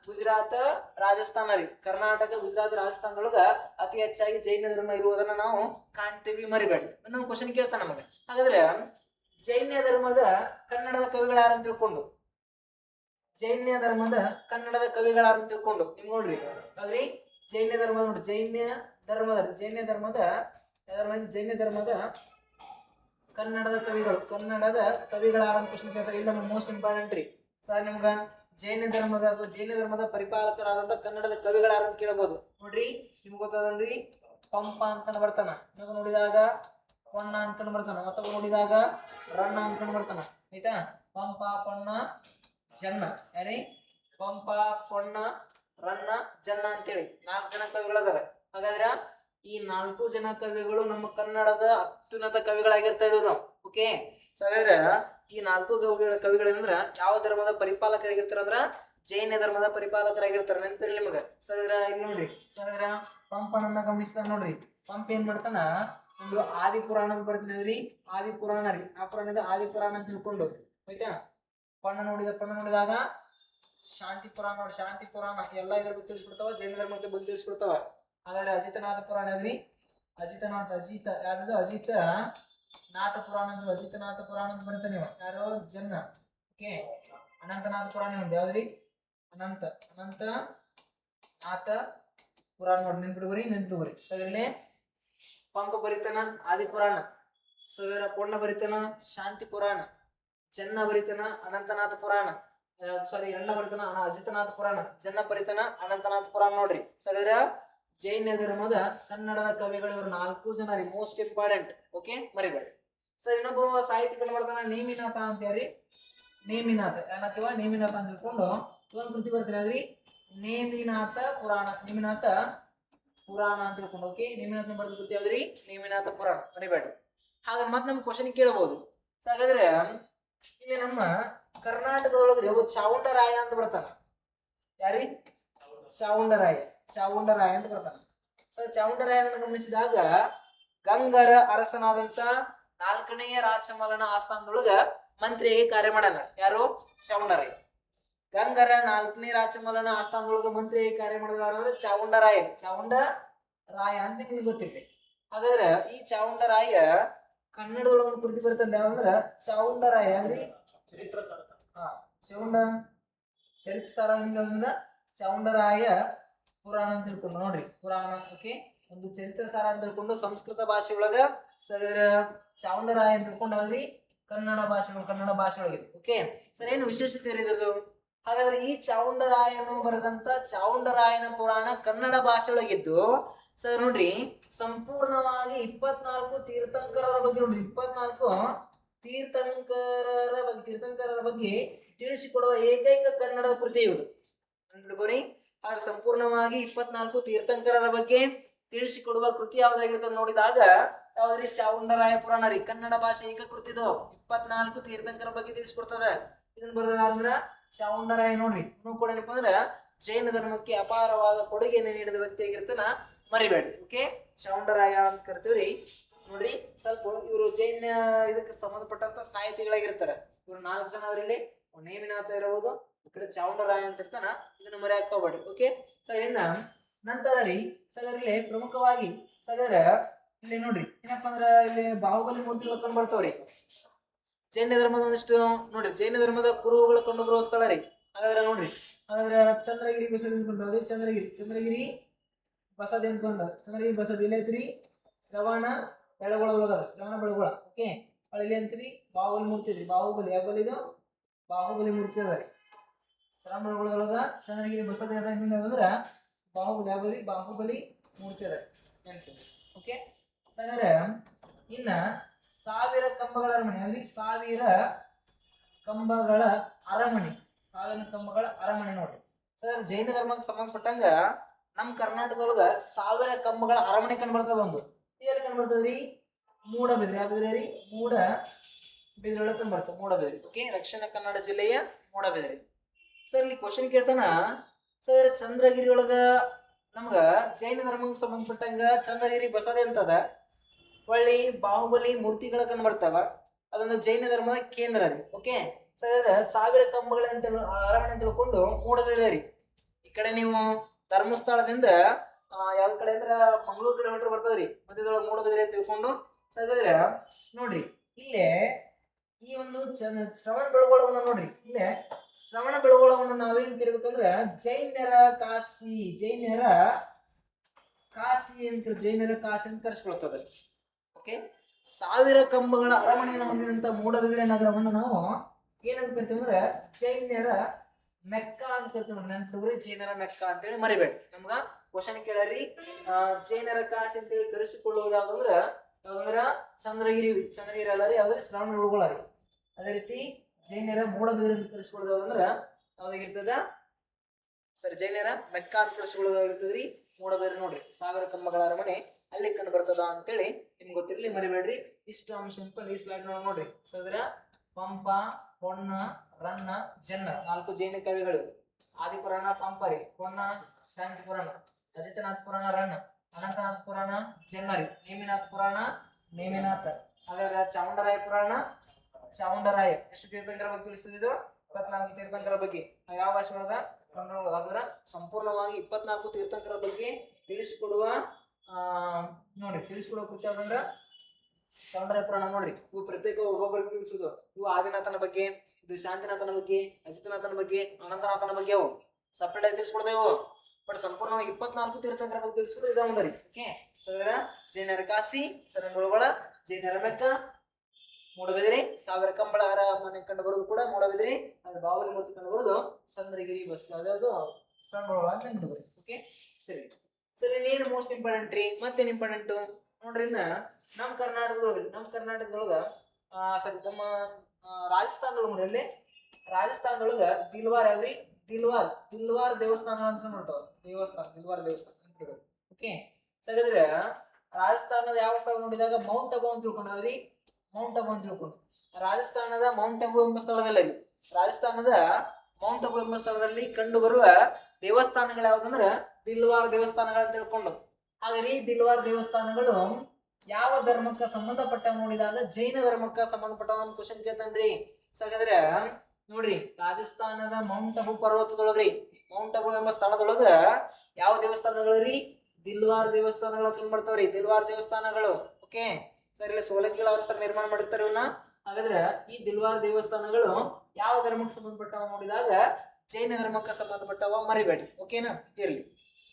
ಗುಜರಾತ್, ರಾಜಸ್ಥಾನ ರೀ. ಕರ್ನಾಟಕ, ಗುಜರಾತ್, ರಾಜಸ್ಥಾನದೊಳಗ ಅತಿ ಹೆಚ್ಚಾಗಿ ಜೈನ ಧರ್ಮ ಇರುವುದನ್ನ ನಾವು ಕಾಣ್ತೀವಿ. ಮರಿಬೇಡ. ಇನ್ನೊಂದು ಕ್ವಶನ್ ಕೇಳ್ತಾನ ನಮಗೆ. ಹಾಗಾದ್ರೆ ಜೈನ ಧರ್ಮದ ಕನ್ನಡದ ಕವಿಗಳು ಯಾರಂತ ತಿಳ್ಕೊಂಡು ನಿಮ್ಗೆ ನೋಡ್ರಿ, ಅದ್ರಿ ಜೈನ ಧರ್ಮದ ನೋಡಿ, ಜೈನ ಧರ್ಮದ ಕನ್ನಡದ ಕವಿಗಳು ಯಾರಂತ ಕ್ವಶನ್ ಕೇಳ್ತಾರೆ. ಇಲ್ಲ ಮೋಸ್ಟ್ ಇಂಪಾರ್ಟೆಂಟ್ ರೀ ಸರ್ ನಿಮ್ಗ. ಜೈನ ಧರ್ಮದ ಪರಿಪಾಲಕರಾದಂತ ಕನ್ನಡದ ಕವಿಗಳು ಯಾರಂತ ಕೇಳಬಹುದು. ನೋಡ್ರಿ, ನಿಮ್ಗೆ ಗೊತ್ತದನ್ರಿ, ಪಂಪ ಅನ್ಕೊಂಡು ಬರ್ತಾನ. ನೀವು ನೋಡಿದಾಗ ಪೊಣ್ಣ ಅನ್ಕೊಂಡು ಬರ್ತಾನ. ಮತ್ತೊಬ್ಬ ನೋಡಿದಾಗ ರಣ್ಣ ಅನ್ಕೊಂಡು ಬರ್ತಾನ. ಆಯ್ತಾ? ಪಂಪ, ಪೊಣ್ಣ, ಜನ್ನ. ಯಾರಿ? ಪಂಪ, ಪೊಣ್ಣ, ರಣ್ಣ, ಜನ್ನ ಅಂತೇಳಿ 4 ಜನ ಕವಿಗಳದಾರ. ಹಾಗಾದ್ರೆ ಈ 4 ಜನ ಕವಿಗಳು ನಮ್ಮ ಕನ್ನಡದ ಅತ್ಯುನ್ನತ ಕವಿಗಳಾಗಿರ್ತಾ ಇದ್ರು ನಾವು. ಓಕೆ, ಹಾಗಾದ್ರೆ ಈ 4 ಕವಿಗಳೇನಂದ್ರ ಯಾವ ಧರ್ಮದ ಪರಿಪಾಲಕರಾಗಿರ್ತಾರ ಅಂದ್ರ ಜೈನ ಧರ್ಮದ ಪರಿಪಾಲಕರಾಗಿರ್ತಾರ. ನೆನಪಿರ್ಲಿ ನಿಮಗ. ಸದ್ರ ಇಲ್ಲಿ ನೋಡ್ರಿ, ಪಂಪನನ್ನ ಗಮನಿಸ್ತಾರ. ನೋಡ್ರಿ, ಪಂಪ ಏನ್ ಮಾಡ್ತಾನ, ಒಂದು ಆದಿಪುರಾಣ ಅಂತ ಬರ್ತೀನಿ. ಆದಿಪುರಾಣ ರೀ. ಆ ಪುರಾಣದ ಆದಿಪುರಾಣ ಅಂತ ತಿಳ್ಕೊಂಡು ಆಯ್ತಾ? ಪಣ್ಣ ನೋಡಿದಾಗ ಶಾಂತಿ ಪುರಾಣ ನೋಡಿ. ಶಾಂತಿ ಪುರಾಣ ಎಲ್ಲ ಇದ್ರ ಬಗ್ಗೆ ತಿಳಿಸ್ಕೊಡ್ತಾವ, ಜೈನ ಧರ್ಮದ ಬಗ್ಗೆ ತಿಳಿಸ್ಕೊಡ್ತಾವ. ಹಾಗಾದ್ರೆ ಅಜಿತನಾಥ ಪುರಾಣ ಅದ್ರಿ. ಅಜಿತ ನಾಥ ಪುರಾಣ ಅಂದ್ರೆ ಅಜಿತನಾಥ ಪುರಾಣ ಅಂತ ಬರುತ್ತೆ. ನೀವು ಯಾರು? ಜನ್ನ. ಓಕೆ, ಅನಂತನಾಥ ಪುರಾಣ ನೋಡಿ. ಯಾವ್ದ್ರಿ? ಅನಂತ ನಾಥ ಪುರಾಣ ನೋಡಿ. ನೆನ್ಪಿಡುಗ್ರಿ. ಸರಿ, ಪಂಪ ಬರಿತಾನ ಆದಿಪುರಾಣ. ಸವೇರ ಪೊಣ್ಣ ಬರಿತಾನ ಶಾಂತಿ ಪುರಾಣ. ಚೆನ್ನಬರಿತನ ಅನಂತನಾಥ ಪುರಾಣ, ಸಾರಿ ಎಣ್ಣಬರಿತನ ಅಜಿತನಾಥ ಪುರಾಣ, ಜನ್ನಪರಿತನ ಅನಂತನಾಥ ಪುರಾಣ ನೋಡ್ರಿ. ಸರ್ ಜೈನ ಧರ್ಮದ ಕನ್ನಡದ ಕವಿಗಳು ಇವರು 4 ಜನ ರೀ, ಮೋಸ್ಟ್ ಇಂಪಾರ್ಟೆಂಟ್. ಓಕೆ, ಮರಿಬೇಡಿ. ಸರ್ ಇನ್ನೊಬ್ಬ ಸಾಹಿತ್ಯಗಳು ಬರ್ತಾನ ನೇಮಿನಾಥ ಅಂತ ಯಾರಿ, ನೇಮಿನಾಥ ಏನತ್ತೀವ ನೇಮಿನಾಥ ಅಂತ ತಿಳ್ಕೊಂಡು ಒಂದು ಕೃತಿ ಬರ್ತೀನಿ ಅದ್ರಿ ನೇಮಿನಾಥ ಪುರಾಣ, ನೇಮಿನಾಥ ಪುರಾಣ ಅಂತ ತಿಳ್ಕೊಂಡು. ಓಕೆ, ನೇಮಿನಾಥ ಬರೆದ ಕೃತಿ ಯಾವ್ದ್ರಿ, ನೇಮಿನಾಥ ಪುರಾಣ, ಮರಿಬೇಡಿ. ಹಾಗಾದ್ರೆ ಮತ್ತೆ ನಮ್ ಕ್ವಶನ್ ಕೇಳಬಹುದು. ಸೊ ಹಾಗಾದ್ರೆ ಇಲ್ಲಿ ನಮ್ಮ ಕರ್ನಾಟಕದೊಳಗೆ ಒಬ್ಬ ಚಾವುಂಡರಾಯ ಅಂತ ಬರ್ತಾನ. ಯಾರಿ, ಚಾವುಂಡರಾಯ, ಚಾವುಂಡರಾಯ ಅಂತ ಬರ್ತಾನ. ಸೊ ಚಾವುಂಡರಾಯನನ್ನು ಗಮನಿಸಿದಾಗ ಗಂಗರ ಅರಸನಾದಂತ 4ನೇ ರಾಜಮಲ್ಲನ ಆಸ್ಥಾನದೊಳಗ ಮಂತ್ರಿಯಾಗಿ ಕಾರ್ಯ ಮಾಡಾನ. ಯಾರು, ಚಾವುಂಡರಾಯ. ಗಂಗರ 4ನೇ ರಾಜಮಲ್ಲನ ಆಸ್ಥಾನದೊಳಗ ಮಂತ್ರಿಯಾಗಿ ಕಾರ್ಯ ಮಾಡಿದಾರ ಅಂದ್ರೆ ಚಾವುಂಡರಾಯ, ಚಾವುಂಡರಾಯ ಅಂತ ನಿಮ್ಗೆ ಗೊತ್ತಿರ್ಲಿ. ಹಾಗಾದ್ರೆ ಈ ಚಾವುಂಡರಾಯ ಕನ್ನಡದೊಳಗ ಒಂದು ಕೃತಿ ಬರ್ತಾನೆ, ಯಾವಂದ್ರ ಚಾವುಂಡರಾಯ ಯಾವ್ರಿ, ಚರಿತ್ರ ಸಾರ ಚಾವುಂಡರಾಯ ಪುರಾಣ ಅಂತ ತಿಳ್ಕೊಂಡು ನೋಡ್ರಿ, ಪುರಾಣ. ಓಕೆ, ಒಂದು ಚರಿತ್ರ ಸಾರ ಅಂತ ತಿಳ್ಕೊಂಡು ಸಂಸ್ಕೃತ ಭಾಷೆ ಒಳಗ ಚಾವುಂಡರಾಯ ಅಂತ ತಿಳ್ಕೊಂಡು ಅದ್ರಿ ಕನ್ನಡ ಭಾಷೆ ಒಳಗೆ. ಓಕೆ ಸರ್, ಏನು ವಿಶೇಷತೆ ಇರೋದು? ಹಾಗಾದ್ರೆ ಈ ಚಾವುಂಡರಾಯನು ಬರೆದಂತ ಚಾವುಂಡರಾಯನ ಪುರಾಣ ಕನ್ನಡ ಭಾಷೆ ಒಳಗಿದ್ದು ಸರ್ ನೋಡ್ರಿ ಸಂಪೂರ್ಣವಾಗಿ 24 ತೀರ್ಥಂಕರರ ಬಗ್ಗೆ ನೋಡ್ರಿ, 24 ತೀರ್ಥಂಕರರ ಬಗ್ಗೆ ತಿಳಿಸಿಕೊಡುವ ಏಕೈಕ ಕನ್ನಡದ ಕೃತಿ ಇವುದು. ನೋಡ್ರಿ, ಆದ್ರೆ ಸಂಪೂರ್ಣವಾಗಿ 24 ತೀರ್ಥಂಕರರ ಬಗ್ಗೆ ತಿಳಿಸಿಕೊಡುವ ಕೃತಿ ಯಾವ್ದಾಗಿರ್ತದೆ ನೋಡಿದಾಗ ಯಾವ್ದ್ರಿ, ಚಾವುಂಡರಾಯ ಪುರಾಣ ರೀ. ಕನ್ನಡ ಭಾಷೆ ಏಕ ಕೃತಿದು 24 ತೀರ್ಥಂಕರ ಬಗ್ಗೆ ತಿಳಿಸ್ಕೊಡ್ತದ. ಇದನ್ನ ಬರೆದ್ರ ಚಾವುಂಡರಾಯ ನೋಡ್ರಿ. ಇನ್ನೂ ಕೂಡ ಏನಪ್ಪಾ ಅಂದ್ರ ಜೈನ ಧರ್ಮಕ್ಕೆ ಅಪಾರವಾದ ಕೊಡುಗೆಯನ್ನು ನೀಡಿದ ವ್ಯಕ್ತಿ ಆಗಿರ್ತಾನ, ಮರಿಬೇಡ್ರಿ. ಓಕೆ, ಚಾವುಂಡರಾಯ ಅಂತ ಕರಿತೀವ್ರಿ. ನೋಡ್ರಿ ಸ್ವಲ್ಪ ಇವರು ಜೈನ ಇದಕ್ಕೆ ಸಂಬಂಧಪಟ್ಟಂತ ಸಾಹಿತಿಗಳಾಗಿರ್ತಾರ. ಇವ್ರು 4 ಜನ ಅವ್ರಲ್ಲಿ ನೇಮಿನಾಥ ಇರಬಹುದು, ಈ ಕಡೆ ಚಾವುಂಡರಾಯ ಅಂತ ಇರ್ತಾನ. ಇದನ್ನ ಮರೆ ಹಾಕೋಬೇಡ್ರಿ. ಓಕೆ, ಸರ್ ಇನ್ನ ನಂತರ ರೀ ಸಗರ್ ಇಲ್ಲಿ ಪ್ರಮುಖವಾಗಿ ಸಗರ ಇಲ್ಲಿ ನೋಡ್ರಿ ಏನಪ್ಪಾ ಅಂದ್ರ ಇಲ್ಲಿ ಬಾಹುಬಲಿ ಮೂರ್ತಿಗಳು ಕಂಡು ಬರ್ತಾವ್ರಿ. ಜೈನ ಧರ್ಮದ ಒಂದಿಷ್ಟು ನೋಡ್ರಿ, ಜೈನ ಧರ್ಮದ ಕುರುಹುಗಳು ಕಂಡು ಬರುವ ಸ್ಥಳ ರೀ. ಹಾಗಾದ್ರೆ ನೋಡ್ರಿ, ಹಾಗಾದ್ರೆ ಚಂದ್ರಗಿರಿ ಬಸದಿ ಅಂದ್ಕೊಂಡು ಚಂದ್ರಗಿರಿ ಬಸದಿ ಅಂದ್ಕೊಂಡ ಚಂದ್ರಗಿರಿ ಬಸದಿ ಇಲ್ಲ ಐತ್ರಿ, ಶ್ರವಣ ಬೆಳಗೊಳ ಒಳಗದ ಶ್ರವಣ ಬೆಳಗೊಳ. ಓಕೆ, ಅಲ್ಲಿ ಅಂತ್ರಿ ಬಾಹುಬಲಿ ಮೂರ್ತಿ ಐತ್ರಿ, ಬಾಹುಬಲಿ ಯಾವಲ್ಲಿದು ಬಾಹುಬಲಿ ಮೂರ್ತಿ ಅದ ರೀ. ಶ್ರವಣ ಬೆಳಗೊಳದೊಳಗ ಚಂದ್ರಗಿರಿ ಬಸದಿ ಅಂದ್ರ ಬಾಹುಬಲಿ ಮೂರ್ತಿ ಅದ. ಓಕೆ, ಸರ್ ಇನ್ನ 1000 ಕಂಬಗಳ ಅರಮನೆ ಅಂದ್ರೆ 1000 ಕಂಬಗಳ ಅರಮನೆ ನೋಡ್ರಿ. ಸರ್ ಜೈನ ಧರ್ಮಕ್ಕೆ ಸಂಬಂಧಪಟ್ಟಂಗ ನಮ್ ಕರ್ನಾಟಕದೊಳಗ 1000 ಕಂಬಗಳ ಅರಮನೆ ಕಂಡು ಬರ್ತದ. ಒಂದು ಎಲ್ಲಿ ಕಂಡು ಬರ್ತದ್ರಿ, ಮೂಡಬಿದ್ರೆ. ಯಾವ್ದಿದ್ರೆ ರೀ, ಮೂಡಬಿದ್ರೆ ಒಳಗೆ ಕಂಡು ಬರ್ತದೆ, ಮೂಡಬಿದ್ರೆ. ಓಕೆ, ದಕ್ಷಿಣ ಕನ್ನಡ ಜಿಲ್ಲೆಯ ಮೂಡಬಿದ್ರೆ. ಸರ್ ಇಲ್ಲಿ ಕ್ವಶನ್ ಕೇಳ್ತಾನ, ಸರ್ ಚಂದ್ರಗಿರಿ ಒಳಗ ನಮ್ಗ ಜೈನ ಧರ್ಮಕ್ಕೆ ಸಂಬಂಧಪಟ್ಟಂಗ ಚಂದ್ರಗಿರಿ ಬಸದಿ ಅಂತದ, ಒಳ್ಳಿ ಬಾಹುಬಲಿ ಮೂರ್ತಿಗಳ ಕಂಡು ಬರ್ತಾವ. ಅದೊಂದು ಜೈನ ಧರ್ಮದ ಕೇಂದ್ರ ರೀ. ಓಕೆ ಸರ್, 1000 ಕಂಬಗಳ ಅಂತ ಅರಮನೆ ಅಂತ ತಿಳ್ಕೊಂಡು ಮೂಡಬಿದ್ರೆ ರೀ. ಈ ಕಡೆ ನೀವು ಧರ್ಮಸ್ಥಳದಿಂದ ಯಾವ ಕಡೆ ಅಂದ್ರ ಮಂಗಳೂರು ಕಡೆ ಹೊಂಟ್ರೆ ಬರ್ತದ್ರಿ, ಮಧ್ಯದೊಳಗೆ ಮೂಡಬಿದ್ರೆ ಅಂತ ತಿಳ್ಕೊಂಡು. ಸಗದ್ರ ನೋಡ್ರಿ ಇಲ್ಲೇ ಈ ಒಂದು ಶ್ರವಣ ಬೆಳಗೊಳವನ್ನ ನೋಡ್ರಿ, ಇಲ್ಲೇ ಶ್ರವಣ ಬೆಳಗೊಳವನ್ನ ನಾವೇನ್ ಕರಿಬೇಕಂದ್ರ ಜೈನರ ಕಾಶಿ ಅಂತ ಕರೆಸ್ಕೊಳ್ತದ. ಓಕೆ, 1000 ಕಂಬಗಳ ಅರಮನೆಯನ್ನು ಹೊಂದಿದಂತ ಮೂಡಬಿದ್ರೆ ನಗರವನ್ನು ನಾವು ಏನಂತ ಕರಿತೀವಿ ಅಂದ್ರೆ ಜೈನ್ಯರ ಮೆಕ್ಕಾ ಅಂತ ಕರಿತೀವಿ. ನೆನಪಿದ್ರಿ, ಜೈನರ ಮೆಕ್ಕಾ ಅಂತೇಳಿ ಮರಿಬೇಡಿ. ನಮ್ಗ ಕ್ವಶನ್ ಕೇಳ್ರಿ, ಜೈನರ ಕಾಶಿ ಅಂತೇಳಿ ಕರೆಸಿಕೊಳ್ಳುವುದು ಯಾವ್ದಂದ್ರ ಚಂದ್ರಗಿರಿ ಅಲ್ಲ ರೀ, ಯಾವ್ದ್ರಿ ಶ್ರವಣ ಬೆಳಗೊಳ ರೀ. ಅದೇ ರೀತಿ ಜೈನ್ಯರ ಮೂಡಬಿದ್ರೆ ಅಂತ ಕರೆಸಿಕೊಳ್ಳೋದು ಯಾವ್ದಂದ್ರ ಯಾವ್ದಾಗಿರ್ತದ, ಸರಿ ಜೈನ್ಯರ ಮೆಕ್ಕಾ ಅಂತ ಕರೆಸಿಕೊಳ್ಳೋದಾಗಿರ್ತದ್ರಿ ಮೂಡಬಿದ್ರೆ. ನೋಡ್ರಿ 1000 ಕಂಬಗಳ ಅರಮನೆ ಅಲ್ಲಿ ಕಂಡು ಬರ್ತದ ಅಂತೇಳಿ ನಿಮ್ಗೆ ಗೊತ್ತಿರ್ಲಿ, ಮರಿಬೇಡ್ರಿ. ಇಷ್ಟು ಅಂಶ ಸಿಂಪಲ್ ಈ ಸ್ಲೈಡ್ ನೋಡ್ರಿ. ಸದ್ರ ಪಂಪ, ಹೊನ್ನ, ರನ್ನ, ಜನ್ನ 4 ಜೈನ ಕವಿಗಳು. ಆದಿಪುರಾಣ ಪಂಪ ರೀ, ಹೊನ್ನ ಶಾಂತಿ ಪುರಾಣ, ಅಜಿತನಾಥ ಪುರಾಣ ರನ್ನ, ಅನಂತನಾಥ ಪುರಾಣ ಜನ್ನರಿ, ನೇಮಿನಾಥ ಪುರಾಣ ನೇಮಿನಾಥ. ಹಾಗಾದ್ರೆ ಚಾವುಂಡರಾಯ ಪುರಾಣ ಚಾವುಂಡರಾಯ. ಎಷ್ಟು ತೀರ್ಥಂಕರ ಬಗ್ಗೆ ತಿಳಿಸಿದ್ದು? 24 ತೀರ್ಥಂಕರ ಬಗ್ಗೆ. ಯಾವ ಭಾಷೆ ಒಳಗ? ಹಾಗಾದ್ರೆ ಸಂಪೂರ್ಣವಾಗಿ 24 ತೀರ್ಥಂಕರ ಬಗ್ಗೆ ತಿಳಿಸಿಕೊಡುವ ತಿಳಿಸಿಕೊಡುವ ಕೃತಿ ಯಾವ್ದಂದ್ರ ಚಾವುಂಡರಾಯ ಪುರಾಣ. ನೋಡ್ರಿ, ಇವು ಪ್ರತ್ಯೇಕ ಒಬ್ಬೊಬ್ಬರಿಗೆ ತಿಳಿಸುದು. ಇವು ಆದಿನಾಥನ ಬಗ್ಗೆ, ಇದು ಶಾಂತಿನಾಥನ ಬಗ್ಗೆ, ಅಜಿತನಾಥನ ಬಗ್ಗೆ, ಅನಂತನಾಥನ ಬಗ್ಗೆ ಅವು ಸಪ್ರೇಟ್ ಆಗಿ ತಿಳಿಸ್ಕೊಡ್ತೇವೆ. ಬಟ್ ಸಂಪೂರ್ಣವಾಗಿ 24 ತೀರ್ಥಂಕರ ಬಗ್ಗೆ ತಿಳಿಸ್ಕೊಡೋದು ಇದ ಒಂದರಿ. Okay, sir ಜೈನರ Kashi, Shravana Belagola, ಜೈನರ ಮೆಕ್ಕ, Moodbidri. ಸಾವಿರ ಕಂಬಳ ಅರಮನೆ ಕಂಡು ಬರೋದು ಕೂಡ ಮೂಡಬಿದಿರೆ. ಅದ್ರ ಬಾಹುಬಲಿ ಮೂರ್ತಿ ಕಂಡು ಬರೋದು ಚಂದ್ರಗಿರಿ ಬಸ್ ಯಾವ್ದು ಶ್ರವಣಬೆಳಗೊಳ ಅಂತ ನೆನ್ಪಿಟ್ಕೊರಿ. ಓಕೆ ಸರಿ ಸರಿ. ಏನು ಮೋಸ್ಟ್ ಇಂಪಾರ್ಟೆಂಟ್ ರೀ, ಮತ್ತೇನ್ ಇಂಪಾರ್ಟೆಂಟ್ ನೋಡ್ರಿ. ಇನ್ನ ನಮ್ಮ ಕರ್ನಾಟಕದೊಳಗ ಸರಿ ನಮ್ಮ ರಾಜಸ್ಥಾನದೊಳಗ ರಾಜಸ್ಥಾನದೊಳಗ ದಿಲ್ವಾರ್ ಯಾವ್ರಿ ದಿಲ್ವಾರ್ ದೇವಸ್ಥಾನ ಅಂತ ನೋಡ್ತಾವ. ದಿಲ್ವಾರ್ ದೇವಸ್ಥಾನ ನೆನ್ಪಿಟ್ಕೊರಿ. ಓಕೆ ಹಾಗಾದ್ರೆ ರಾಜಸ್ಥಾನದ ಯಾವ ಸ್ಥಳ ನೋಡಿದಾಗ ಮೌಂಟ್ ಅಬು ಅಂತ ತಿಳ್ಕೊಂಡ್ರಿ. ಮೌಂಟ್ ಅಬು ಅಂತ ತಿಳ್ಕೊಂಡು ರಾಜಸ್ಥಾನದ ಮೌಂಟ್ ಅಬು ಎಂಬ ಸ್ಥಳದಲ್ಲಿ ಕಂಡು ಬರುವ ದೇವಸ್ಥಾನಗಳು ಯಾವ್ದಂದ್ರ ದಿಲ್ವಾರ್ ದೇವಸ್ಥಾನಗಳು ಅಂತ ತಿಳ್ಕೊಂಡು. ಹಾಗಾದ್ರೆ ಈ ದಿಲ್ವಾರ್ ದೇವಸ್ಥಾನಗಳು ಯಾವ ಧರ್ಮಕ್ಕೆ ಸಂಬಂಧಪಟ್ಟ ನೋಡಿದಾಗ ಜೈನ ಧರ್ಮಕ್ಕೆ ಸಂಬಂಧಪಟ್ಟ ಒಂದು ಕ್ವಶನ್ ಕೇಳ್ತಾನ್ರಿ. ಹಾಗಾದ್ರೆ ನೋಡ್ರಿ, ರಾಜಸ್ಥಾನದ ಮೌಂಟ್ ಅಬು ಪರ್ವತದೊಳಗ್ರಿ, ಮೌಂಟ್ ಅಬು ಎಂಬ ಸ್ಥಳದೊಳಗ ಯಾವ ದೇವಸ್ಥಾನಗಳು ದಿಲ್ವಾರ್ ದೇವಸ್ಥಾನಗಳು ಕಂಡು ಬರ್ತಾವ್ರಿ. ದಿಲ್ವಾರ್ ದೇವಸ್ಥಾನಗಳು. ಓಕೆ ಸರ್, ಇಲ್ಲಿ ಸೋಲಂಕಿಗಳ ಅರಸರು ನಿರ್ಮಾಣ ಮಾಡಿರ್ತಾರೆ ಇವನ್ನ. ಹಾಗಾದ್ರೆ ಈ ದಿಲ್ವಾರ್ ದೇವಸ್ಥಾನಗಳು ಯಾವ ಧರ್ಮಕ್ಕೆ ಸಂಬಂಧಪಟ್ಟವ ನೋಡಿದಾಗ ಜೈನ ಧರ್ಮಕ್ಕೆ ಸಂಬಂಧಪಟ್ಟವ ಮರಿಬೇಡಿ. ಓಕೆನಾ, ಇರ್ಲಿ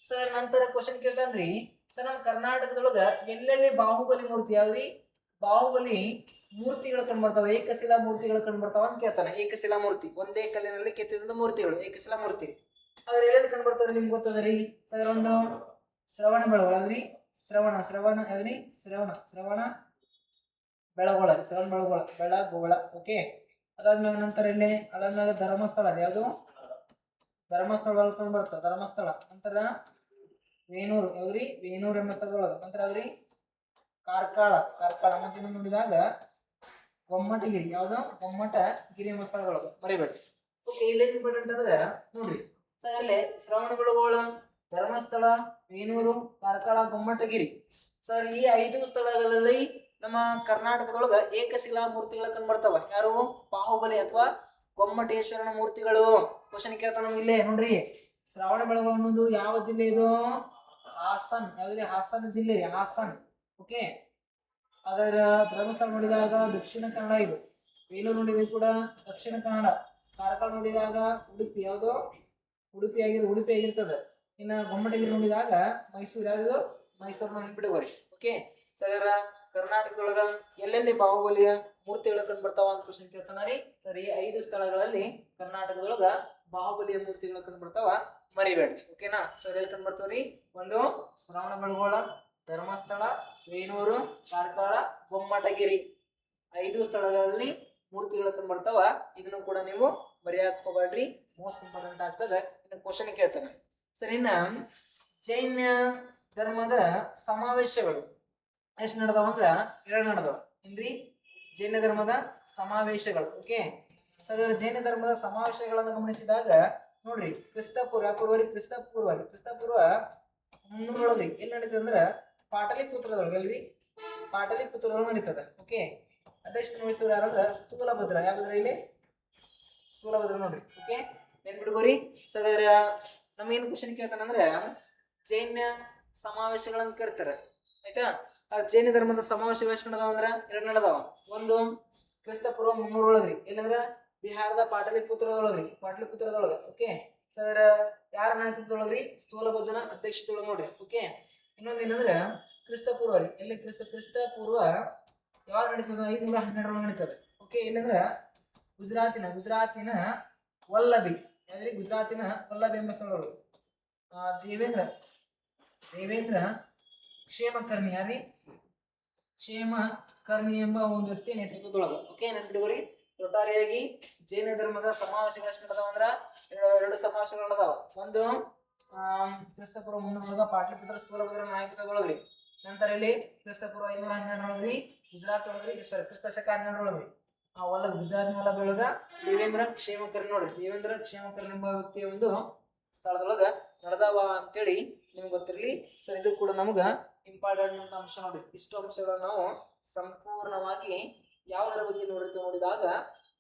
ಸರ್. ನಂತರ ಕ್ವಶನ್ ಕೇಳ್ತಾನ್ರಿ, ಸರ್ ನಮ್ಮ ಕರ್ನಾಟಕದೊಳಗ ಎಲ್ಲೆಲ್ಲಿ ಬಾಹುಬಲಿ ಮೂರ್ತಿ ಯಾವ್ರಿ ಬಾಹುಬಲಿ ಮೂರ್ತಿಗಳು ಕಂಡು ಬರ್ತಾವ, ಏಕಶಿಲಾ ಮೂರ್ತಿಗಳು ಕಂಡು ಬರ್ತಾವ ಅಂತ ಕೇಳ್ತಾನೆ. ಏಕಶಿಲಾ ಮೂರ್ತಿ, ಒಂದೇ ಕಲ್ಲಿನಲ್ಲಿ ಕೆತ್ತಿದ ಮೂರ್ತಿಗಳು ಏಕಶಿಲಾ ಮೂರ್ತಿ. ಆದ್ರೆ ಎಲ್ಲೆಲ್ಲಿ ಕಂಡು ಬರ್ತಾವ್ರಿ ನಿಮ್ಗೆ ಗೊತ್ತದ್ರಿ. ಸರ್ ಒಂದು ಶ್ರವಣ ಬೆಳಗೊಳ ಅದ್ರಿ, ಶ್ರವಣ ಬೆಳಗೊಳ. ಓಕೆ ಅದಾದ್ಮೇಲೆ ನಂತರ ಇಲ್ಲಿ ಅದಾದ್ಮೇಲೆ ಧರ್ಮಸ್ಥಳ ಯಾವುದು ಧರ್ಮಸ್ಥಳ ಕಂಡು ಬರುತ್ತೆ. ಧರ್ಮಸ್ಥಳ ನಂತರ ವೇಣೂರು ಯಾವ್ದ್ರಿ ವೇಣೂರು ಎಂಬ ಸ್ಥಳದೊಳಗ. ನಂತರ ಯಾವ್ದ್ರಿ ಕಾರ್ಕಳ ಮತ್ತೆ ನೋಡಿದಾಗ ಗೊಮ್ಮಟಗಿರಿ ಯಾವ್ದು ಗೊಮ್ಮಟಗಿರಿ ಎಂಬ ಸ್ಥಳದೊಳಗ ಮರಿಬೇಡಿ. ಓಕೆ ಇಲ್ಲೇನ್ ಇಂಪಾರ್ಟೆಂಟ್ ಅಂದ್ರೆ ನೋಡ್ರಿ ಸರ್, ಅಲ್ಲೇ ಶ್ರವಣ ಬೆಳಗೊಳ, ಧರ್ಮಸ್ಥಳ, ವೇಣೂರು, ಕಾರ್ಕಳ, ಗೊಮ್ಮಟಗಿರಿ. ಸರ್ ಈ 5 ಸ್ಥಳಗಳಲ್ಲಿ ನಮ್ಮ ಕರ್ನಾಟಕದೊಳಗ ಏಕಶಿಲಾ ಮೂರ್ತಿಗಳ ಕಂಡು ಬರ್ತಾವ. ಯಾರು ಬಾಹುಬಲಿ ಅಥವಾ ಗೊಮ್ಮಟೇಶ್ವರನ ಮೂರ್ತಿಗಳು. ಕ್ವಶನ್ ಕೇಳ್ತಾನ ಇಲ್ಲೇ ನೋಡ್ರಿ. ಶ್ರವಣ ಬೆಳಗೊಳ ಅನ್ನೋದು ಯಾವ ಜಿಲ್ಲೆ ಇದು? ಹಾಸನ್. ಯಾವ್ದ್ರಿ ಹಾಸನ ಜಿಲ್ಲೆ, ಹಾಸನ್. ಓಕೆ ಅದರ ಧರ್ಮಸ್ಥಳ ನೋಡಿದಾಗ ದಕ್ಷಿಣ ಕನ್ನಡ ಇದು. ವೇಣೂರು ನೋಡಿದಾಗ ಕೂಡ ದಕ್ಷಿಣ ಕನ್ನಡ. ಕಾರ್ಕಳ ನೋಡಿದಾಗ ಉಡುಪಿ, ಯಾವುದು ಉಡುಪಿ ಆಗಿರ್ತದೆ. ಇನ್ನ ಗೊಮ್ಮಟಗಿರಿ ನೋಡಿದಾಗ ಮೈಸೂರು, ಯಾವ್ದು ಮೈಸೂರನ್ನ ನೆನ್ಪಿಟ್ಕೋರಿ. ಓಕೆ ಸರ್, ಕರ್ನಾಟಕದೊಳಗ ಎಲ್ಲೆಲ್ಲಿ ಬಾಹುಬಲಿಯ ಮೂರ್ತಿಗಳು ಕಂಡು ಬರ್ತಾವ ಅಂತ ಕ್ವಶನ್ ಕೇಳ್ತಾನೆ. ಸರಿ 5 ಸ್ಥಳಗಳಲ್ಲಿ ಕರ್ನಾಟಕದೊಳಗ ಬಾಹುಬಲಿಯ ಮೂರ್ತಿಗಳು ಕಂಡು ಬರ್ತಾವ, ಮರಿಬೇಡ್ರಿ. ಓಕೆನಾ ಸರ್, ಎಲ್ಲಿ ಕಂಡು ಬರ್ತಾವ್ರಿ? ಒಂದು ಶ್ರವಣ ಬೆಳಗೊಳ, ಧರ್ಮಸ್ಥಳ, ವೇಣೂರು, ಕಾರ್ಕಳ, ಗೊಮ್ಮಟಗಿರಿ 5 ಸ್ಥಳಗಳಲ್ಲಿ ಮೂರ್ತಿಗಳು ಕಂಡು ಬರ್ತಾವ. ಇದನ್ನು ಕೂಡ ನೀವು ಮರೆಯಾಕ್ ಹೋಗ್ಬೇಡ್ರಿ, ಮೋಸ್ಟ್ ಇಂಪಾರ್ಟೆಂಟ್ ಆಗ್ತದೆ. ಇನ್ನು ಕ್ವಶನ್ ಕೇಳ್ತಾನೆ. ಸರಿ, ಇನ್ನ ಜೈನ ಧರ್ಮದ ಸಮಾವೇಶಗಳು ಎಷ್ಟು ನಡೆದವ ಅಂದ್ರ 2 ನಡೆದವ. ಏನ್ರಿ ಜೈನ ಧರ್ಮದ ಸಮಾವೇಶಗಳು. ಓಕೆ ಸರ್, ಜೈನ ಧರ್ಮದ ಸಮಾವೇಶಗಳನ್ನು ಗಮನಿಸಿದಾಗ ನೋಡ್ರಿ, ಕ್ರಿಸ್ತಪೂರ್ವ 300 ಎಲ್ಲಿ ನಡೀತದೆ ಅಂದ್ರೆ ಪಾಟಲಿಪುತ್ರದೊಳಗೆ. ಅಲ್ರಿ ಪಾಟಲಿಪುತ್ರದೊಳಗೆ ನಡೀತದ. ಓಕೆ ಅಧ್ಯಕ್ಷತೆ ವಹಿಸಿದವರು ಯಾರಂದ್ರ ಸ್ಥೂಲಭದ್ರ. ಯಾವ್ದ್ರ ಇಲ್ಲಿ ಸ್ಥೂಲಭದ್ರ ನೋಡ್ರಿ. ಓಕೆ ನೆನ್ಪಿಟ್ಕೋರಿ. ಸರ್ ನಮ್ಗೇನು ಕ್ವಶನ್ ಕೇಳ್ತಾನಂದ್ರ ಜೈನ ಸಮಾವೇಶಗಳನ್ನ ಕರಿತಾರೆ. ಆಯ್ತಾ? ಆ ಜೈನ ಧರ್ಮದ ಸಮಾವೇಶಗಳು ಎಷ್ಟು ನಡೆದಾವ ಅಂದ್ರ 2 ನಡೆದಾವ. ಒಂದು ಕ್ರಿಸ್ತಪೂರ್ವ 300 ಎಲ್ಲಂದ್ರ ಬಿಹಾರದ ಪಾಟಲಿಪುತ್ರದೊಳಗ. ಓಕೆ ಸರ್, ಯಾರ ನೇತೃತ್ವದೊಳಗ್ರಿ? ಸ್ಥೂಲಭದ್ರನ ಅಧ್ಯಕ್ಷತೆಯೊಳಗೆ ನೋಡ್ರಿ. ಓಕೆ ಇನ್ನೊಂದ್ ಏನಂದ್ರ ಕ್ರಿಸ್ತಪೂರ್ವ ಎಲ್ಲಿ ಕ್ರಿಸ್ತಪೂರ್ವ ಯಾವಾಗ ನಡೀತದ? 512 ನಡೀತದೆ. ಓಕೆ ಇಲ್ಲಂದ್ರ ಗುಜರಾತಿನ ವಲ್ಲಭಿ. ಯಾವ್ದ್ರಿ ಗುಜರಾತಿನ ವಲ್ಲಭಿ ಎಂಬ ಸ್ಥಳಗಳು. ದೇವೇಂದ್ರ ಕ್ಷೇಮಕರ್ಣಿ. ಯಾರಿ ಕ್ಷೇಮಕರ್ಣಿ ಎಂಬ ಒಂದು ವ್ಯಕ್ತಿ ನೇತೃತ್ವದೊಳಗ. ಓಕೆ ನೆನ್ಪಿಟ್ಕೋರಿ. ಒಟ್ಟಾರೆಯಾಗಿ ಜೈನ ಧರ್ಮದ ಸಮಾವೇಶಗಳು ಎಷ್ಟು ನಡೆದಾವ ಅಂದ್ರ 2 ಸಮಾವೇಶಗಳು ನಡೆದಾವ. ಒಂದು ಕ್ರಿಸ್ತಪೂರ್ವ 300 ಪಾಟಲಿಪುತ್ರ ಸ್ಥೂಲಭದ್ರ ನಾಯಕತ್ವದೊಳಗ್ರಿ. ನಂತರ ಇಲ್ಲಿ ಕ್ರಿಸ್ತಪೂರ್ವ 512 ಗುಜರಾತ್ ಒಳಗ್ರಿ. ಕ್ರಿಸ್ತ ಶಕ 12 ಗುಜರಾತ್ ವಲ್ಲಭಿ ಒಳಗ ದೇವೇಂದ್ರ ಕ್ಷೇಮಕರ್ಣಿ ನೋಡ್ರಿ. ದೇವೇಂದ್ರ ಕ್ಷೇಮಕರ್ಣಿ ಎಂಬ ವ್ಯಕ್ತಿಯ ಒಂದು ಸ್ಥಳದೊಳಗ ನಡೆದಾವ ಅಂತೇಳಿ ನಿಮ್ಗೆ ಗೊತ್ತಿರ್ಲಿ. ಸರ್ ಇದು ಕೂಡ ನಮಗ ಇಂಪಾರ್ಟೆಂಟ್ ಅಂಶ ನೋಡ್ರಿ. ಇಷ್ಟು ಅಂಶಗಳನ್ನು ನಾವು ಸಂಪೂರ್ಣವಾಗಿ ಯಾವುದರ ಬಗ್ಗೆ ನೋಡಿದಾಗ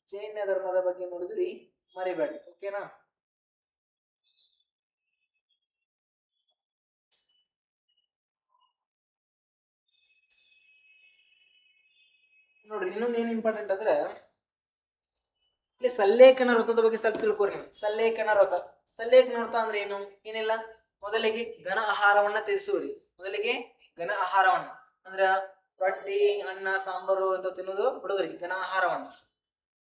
ಜೈನ ಧರ್ಮದ ಬಗ್ಗೆ ನೋಡಿದ್ರಿ, ಮರಿಬೇಡಿ. ಓಕೆನಾ? ನೋಡ್ರಿ ಇನ್ನೊಂದು ಏನ್ ಇಂಪಾರ್ಟೆಂಟ್ ಅಂದ್ರೆ ಇಲ್ಲಿ ಸಲ್ಲೇಖನ ವ್ರತದ ಬಗ್ಗೆ ಸ್ವಲ್ಪ ತಿಳ್ಕೊರಿ ನೀವು. ಸಲ್ಲೇಖನ ವ್ರತ ಅಂದ್ರೆ ಏನು? ಏನಿಲ್ಲ, ಮೊದಲಿಗೆ ಘನ ಆಹಾರವನ್ನ ತ್ಯಜಿಸುವರಿ. ಅಂದ್ರ ರೊಟ್ಟಿ ಅನ್ನ ಸಾಂಬಾರು ಅಂತ ತಿನ್ನೋದು ಬಿಡುದ್ರಿ ಘನ ಆಹಾರವನ್ನ.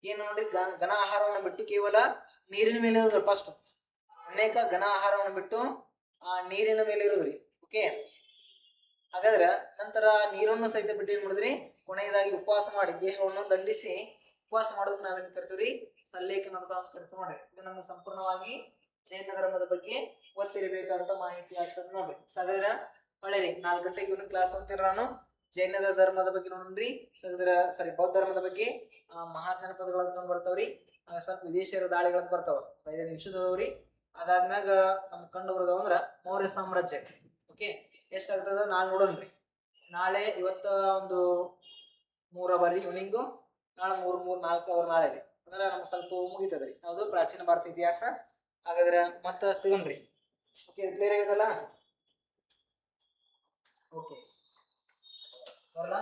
ಏನ್ ನೋಡ್ರಿ ಘನ ಆಹಾರವನ್ನು ಬಿಟ್ಟು ಕೇವಲ ನೀರಿನ ಮೇಲೆ ಇರೋದು ಫಸ್ಟ್. ಅನೇಕ ಘನ ಆಹಾರವನ್ನು ಬಿಟ್ಟು ಆ ನೀರಿನ ಮೇಲೆ ಇರೋದ್ರಿ. ಓಕೆ, ಹಾಗಾದ್ರೆ ನಂತರ ನೀರನ್ನು ಸಹಿತ ಬಿಟ್ಟು ಏನ್ ಮಾಡಿದ್ರಿ, ಕೊನೆಯದಾಗಿ ಉಪವಾಸ ಮಾಡಿ ದೇಹವನ್ನು ದಂಡಿಸಿ ಉಪವಾಸ ಮಾಡೋದಕ್ಕೆ ನಾವೇನ್ ಕರಿತೀವ್ರಿ, ಸಲ್ಲೇಖನ ಅಂತ ಕರಿತೀವಿ ನೋಡ್ರಿ. ಇದು ನಮ್ಗೆ ಸಂಪೂರ್ಣವಾಗಿ ಜೈನ ಧರ್ಮದ ಬಗ್ಗೆ ಗೊತ್ತಿರಬೇಕಾದಂತ ಮಾಹಿತಿ ಆಗ್ತದೆ ನೋಡ್ರಿ. ಹಾಗಾದ್ರೆ ಒಳ್ಳೆರಿ 4 ಗಂಟೆಗೆ ಇವನು ಕ್ಲಾಸ್ ನೋಡ್ತೀರ. ನಾನು ಜೈನ ಧರ್ಮದ ಬಗ್ಗೆ ನೋಡ್ರಿ, ಸಾರಿ ಬೌದ್ಧ ಧರ್ಮದ ಬಗ್ಗೆ ಮಹಾಜನಪದಗಳಂತ ಬರ್ತಾವ್ರಿ. ಸ್ವಲ್ಪ ವಿದೇಶಿಯರ ದಾಳಿಗಳಂತ ಬರ್ತಾವ, 5 ನಿಮಿಷದವ್ರಿ. ಅದಾದ್ಮ್ಯಾಗ ನಮ್ ಕಂಡು ಬರೋದು ಅಂದ್ರ ಮೌರ್ಯ ಸಾಮ್ರಾಜ್ಯ. ಓಕೆ, ಎಷ್ಟಾಗ್ತದ ನಾಳೆ ನೋಡೋಣ್ರಿ. ನಾಳೆ ಇವತ್ತ ಒಂದು 3 ಅವರ್ ಈವ್ನಿಂಗು, ನಾಳೆ 4 ಅವರ್ ನಾಳೆ ರೀ. ಅಂದ್ರೆ ನಮ್ಗೆ ಸ್ವಲ್ಪ ಮುಗಿತದ್ರಿ ಅದು ಪ್ರಾಚೀನ ಭಾರತ ಇತಿಹಾಸ. ಹಾಗಾದ್ರೆ ಮತ್ತೆ ಸಿಗನ್ರಿ. ಓಕೆ, ಕ್ಲಿಯರ್ ಆಗಿದಲ್ಲ? ಓಕೆ, ಬರಲ್ಲ.